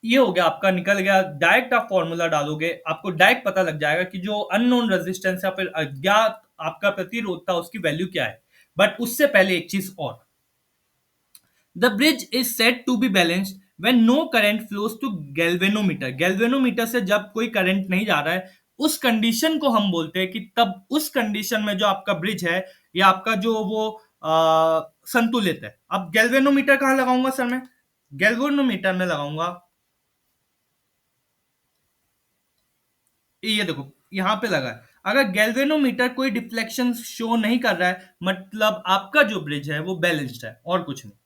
ये हो गया आपका, निकल गया। डायरेक्ट आप फॉर्मूला डालोगे, आपको डायरेक्ट पता लग जाएगा कि जो अननोन रेजिस्टेंस या फिर अज्ञात आपका प्रतिरोध था उसकी वैल्यू क्या है। बट उससे पहले एक चीज और, the bridge is said to be balanced when no current flows to galvanometer. Galvanometer से जब कोई करंट नहीं जा रहा है, उस कंडीशन को हम बोलते हैं कि तब उस कंडीशन में जो आपका ब्रिज है या आपका जो वो संतुलित है। अब गैल्वेनोमीटर कहां लगाऊंगा सर मैं? गैल्वेनोमीटर में लगाऊंगा, ये देखो यहां पे लगा है। अगर गैल्वेनोमीटर कोई डिफ्लेक्शन शो नहीं कर रहा है, मतलब आपका जो ब्रिज है वो बैलेंस्ड है और कुछ नहीं।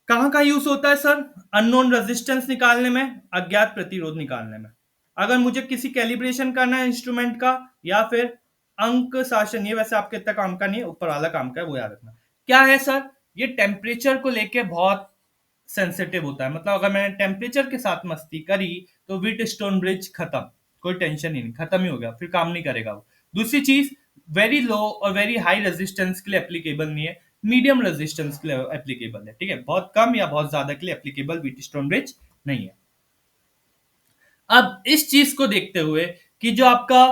कहां कहां यूज होता है सर? अननोन रेजिस्टेंस निकालने में, अज्ञात प्रतिरोध निकालने में। अगर मुझे किसी कैलिब्रेशन करना है इंस्ट्रूमेंट का, या फिर अंक शासन, ये वैसे आपके इतना काम का नहीं है, ऊपर वाला काम का है, वो याद रखना। क्या है सर? ये टेम्परेचर को लेके बहुत सेंसिटिव होता है। मतलब अगर मैंने टेम्परेचर के साथ मस्ती करी तो व्हीट स्टोन ब्रिज खत्म, कोई टेंशन ही नहीं, खत्म ही हो गया, फिर काम नहीं करेगा वो। दूसरी चीज, वेरी लो और वेरी हाई रेजिस्टेंस के लिए एप्लीकेबल नहीं है, मीडियम रेजिस्टेंस के लिए एप्लीकेबल है। ठीक है, बहुत कम या बहुत ज्यादा के लिए एप्लीकेबल व्हीट स्टोन ब्रिज नहीं है। अब इस चीज को देखते हुए कि जो आपका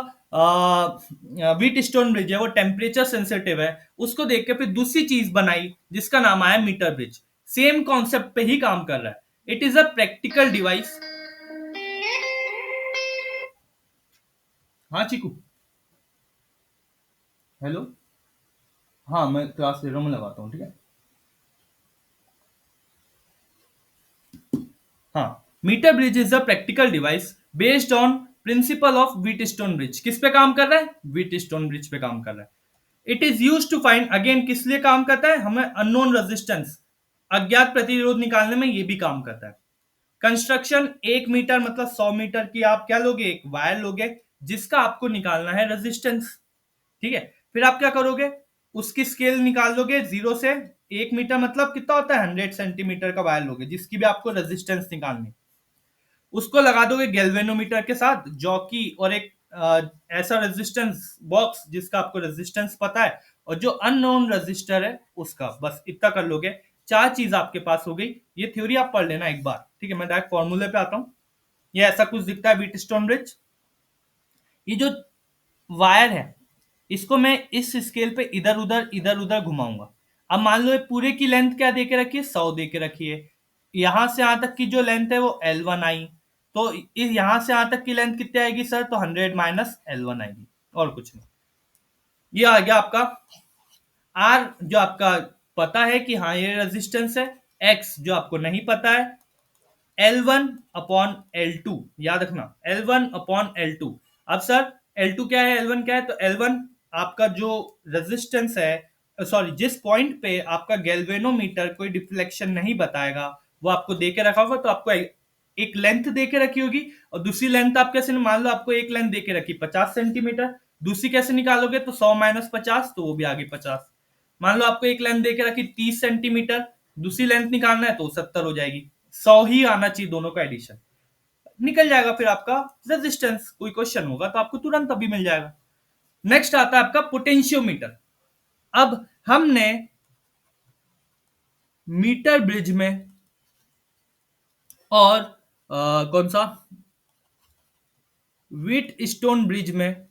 व्हीट स्टोन ब्रिज है वो टेम्परेचर सेंसिटिव है, उसको देख के फिर दूसरी चीज बनाई जिसका नाम आया मीटर ब्रिज। सेम कॉन्सेप्ट पे ही काम कर रहा है। It is a practical device. हाँ चीकू, हेलो। हाँ मैं क्लास ले रहा हूँ, मैं लगाता हूँ, ठीक है। हाँ, meter bridge is a practical device based on principle of Wheatstone bridge. किस पे काम कर रहा है? व्हीट स्टोन ब्रिज पे काम कर रहा है। It is use to find, again किस लिए काम करता है? हमें अननोन रेजिस्टेंस, अज्ञात प्रतिरोध निकालने में ये भी काम करता है। कंस्ट्रक्शन 1 मीटर मतलब 100 मीटर की आप क्या लोगे? एक वायर लोगे जिसका आपको निकालना है रेजिस्टेंस। ठीक है, फिर आप क्या करोगे? उसकी स्केल निकाल लोगे 0 से 1 मीटर, मतलब कितना होता है? 100 सेंटीमीटर का वायर लोगे जिसकी भी आपको रेजिस्टेंस निकालनी। उसको लगा दोगे गैल्वेनोमीटर के साथ, जॉकी और एक ऐसा रेजिस्टेंस बॉक्स जिसका आपको रेजिस्टेंस पता है, और जो अननोन रेजिस्टर है उसका। बस इतना कर लोगे, 4 चीज आपके पास हो गई। ये थ्योरी आप पढ़ लेना एक बार, ठीक है। मैं डायरेक्ट फॉर्मूले पे आता हूँ। ये ऐसा कुछ दिखता है व्हीट स्टोन ब्रिज। ये जो वायर है इसको मैं इस स्केल पे इधर उधर घुमाऊंगा। अब मान लो ये पूरे की लेंथ क्या दे के रखी है? 100 दे के रखी है। यहां से यहां तक की जो लेंथ है वो L1 आई, तो इस यहां से यहां तक की लेंथ कितनी आएगी सर? तो 100 माइनस L1 आएगी, और कुछ नहीं। ये आ गया आपका आर, जो आपका पता है कि हाँ ये रेजिस्टेंस है। एक्स जो आपको नहीं पता है, L1/L2, याद रखना, L1/L2। अब सर L2 क्या है, L1 क्या है? तो L1 आपका जो रेजिस्टेंस है, सॉरी, जिस पॉइंट पे आपका गैल्वेनोमीटर कोई डिफ्लेक्शन नहीं बताएगा वो आपको दे के रखा होगा। तो आपको एक लेंथ दे के रखी होगी, और दूसरी लेंथ आप कैसे, मान लो आपको एक लेंथ दे के रखी 50 सेंटीमीटर, दूसरी कैसे निकालोगे? तो 100 माइनस 50, तो वो भी आ गई 50। मान लो आपको एक लेंथ दे के रखी 30 सेंटीमीटर, दूसरी लेंथ निकालना है तो 70 हो जाएगी। 100 ही आना चाहिए, दोनों का एडिशन निकल जाएगा। फिर आपका रेजिस्टेंस, कोई क्वेश्चन होगा तो आपको तुरंत अभी मिल जाएगा। नेक्स्ट आता है आपका पोटेंशियोमीटर। अब हमने मीटर ब्रिज में और कौन सा, व्हीट स्टोन ब्रिज में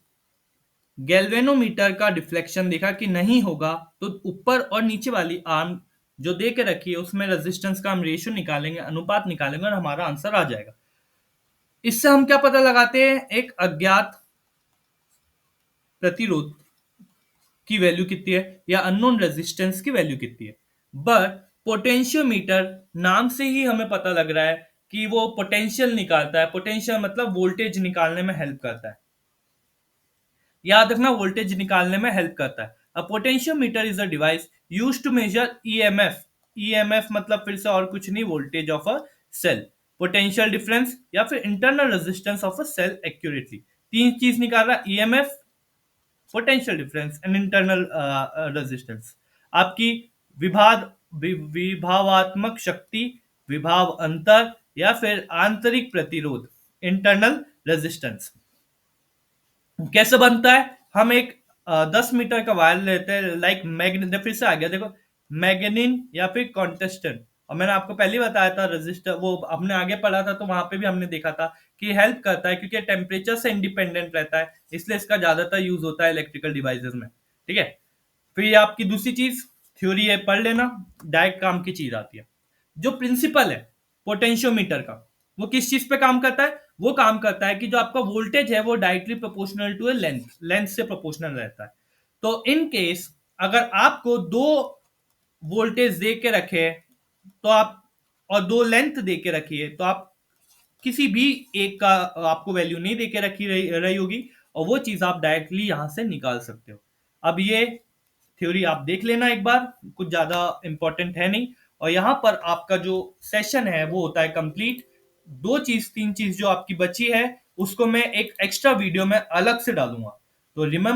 गैल्वेनोमीटर का डिफ्लेक्शन देखा कि नहीं होगा, तो ऊपर और नीचे वाली आर्म जो दे के रखी है उसमें रेजिस्टेंस का हम रेशियो निकालेंगे, अनुपात निकालेंगे, और हमारा आंसर आ जाएगा। इससे हम क्या पता लगाते हैं? एक अज्ञात प्रतिरोध की वैल्यू कितनी है, या अननोन रेजिस्टेंस की वैल्यू कितनी है। बट पोटेंशियोमीटर नाम से ही हमें पता लग रहा है कि वो पोटेंशियल निकालता है। पोटेंशियल मतलब वोल्टेज निकालने में हेल्प करता है, याद रखना, वोल्टेज निकालने में हेल्प करता है। A potentiometer is a device used to measure EMF. EMF मतलब फिर से और कुछ नहीं, voltage of a cell, potential difference, या फिर internal resistance of a cell accurately. तीन चीज निकाल रहा है, EMF, potential difference and internal resistance. आपकी विभाद विभावात्मक शक्ति, विभाव अंतर, या फिर आंतरिक प्रतिरोध, इंटरनल रेजिस्टेंस। कैसे बनता है? हम एक 10 मीटर का वायर लेते हैं, लाइक मैग्नेट, फिर से आ गया देखो, मैग्नीन या फिर कॉन्टेस्टेंट। और मैंने आपको पहले ही बताया था रजिस्टर, वो हमने आगे पढ़ा था तो वहां पे भी हमने देखा था कि हेल्प करता है, क्योंकि टेम्परेचर से इंडिपेंडेंट रहता है, इसलिए इसका ज्यादातर यूज होता है इलेक्ट्रिकल डिवाइसेस में। ठीक है, फिर ये आपकी दूसरी चीज, थ्योरी है, पढ़ लेना, डायरेक्ट काम की चीज आती है। जो प्रिंसिपल है पोटेंशियोमीटर का, वो किस चीज पे काम करता है? वो काम करता है कि जो आपका वोल्टेज है वो directly proportional to length, length से प्रोपोर्शनल रहता है। तो इन केस अगर आपको दो वोल्टेज दे के रखे तो आप, और दो लेंथ दे के रखी है, तो आप किसी भी एक का आपको वैल्यू नहीं दे के रखी रही होगी, और वो चीज़ आप डायरेक्टली यहाँ से निकाल सकते हो। अब ये थ्योरी आप देख लेना एक बार, कुछ ज़्यादा इम्पोर्टेंट है नहीं। और यहाँ पर आपका जो सेशन है वो होता है कंप्लीट। तीन चीज़ जो आपकी बची है उसको मैं एक एक्स्ट्रा वीडियो में अलग से डालूंगा। तो रिमेम्बर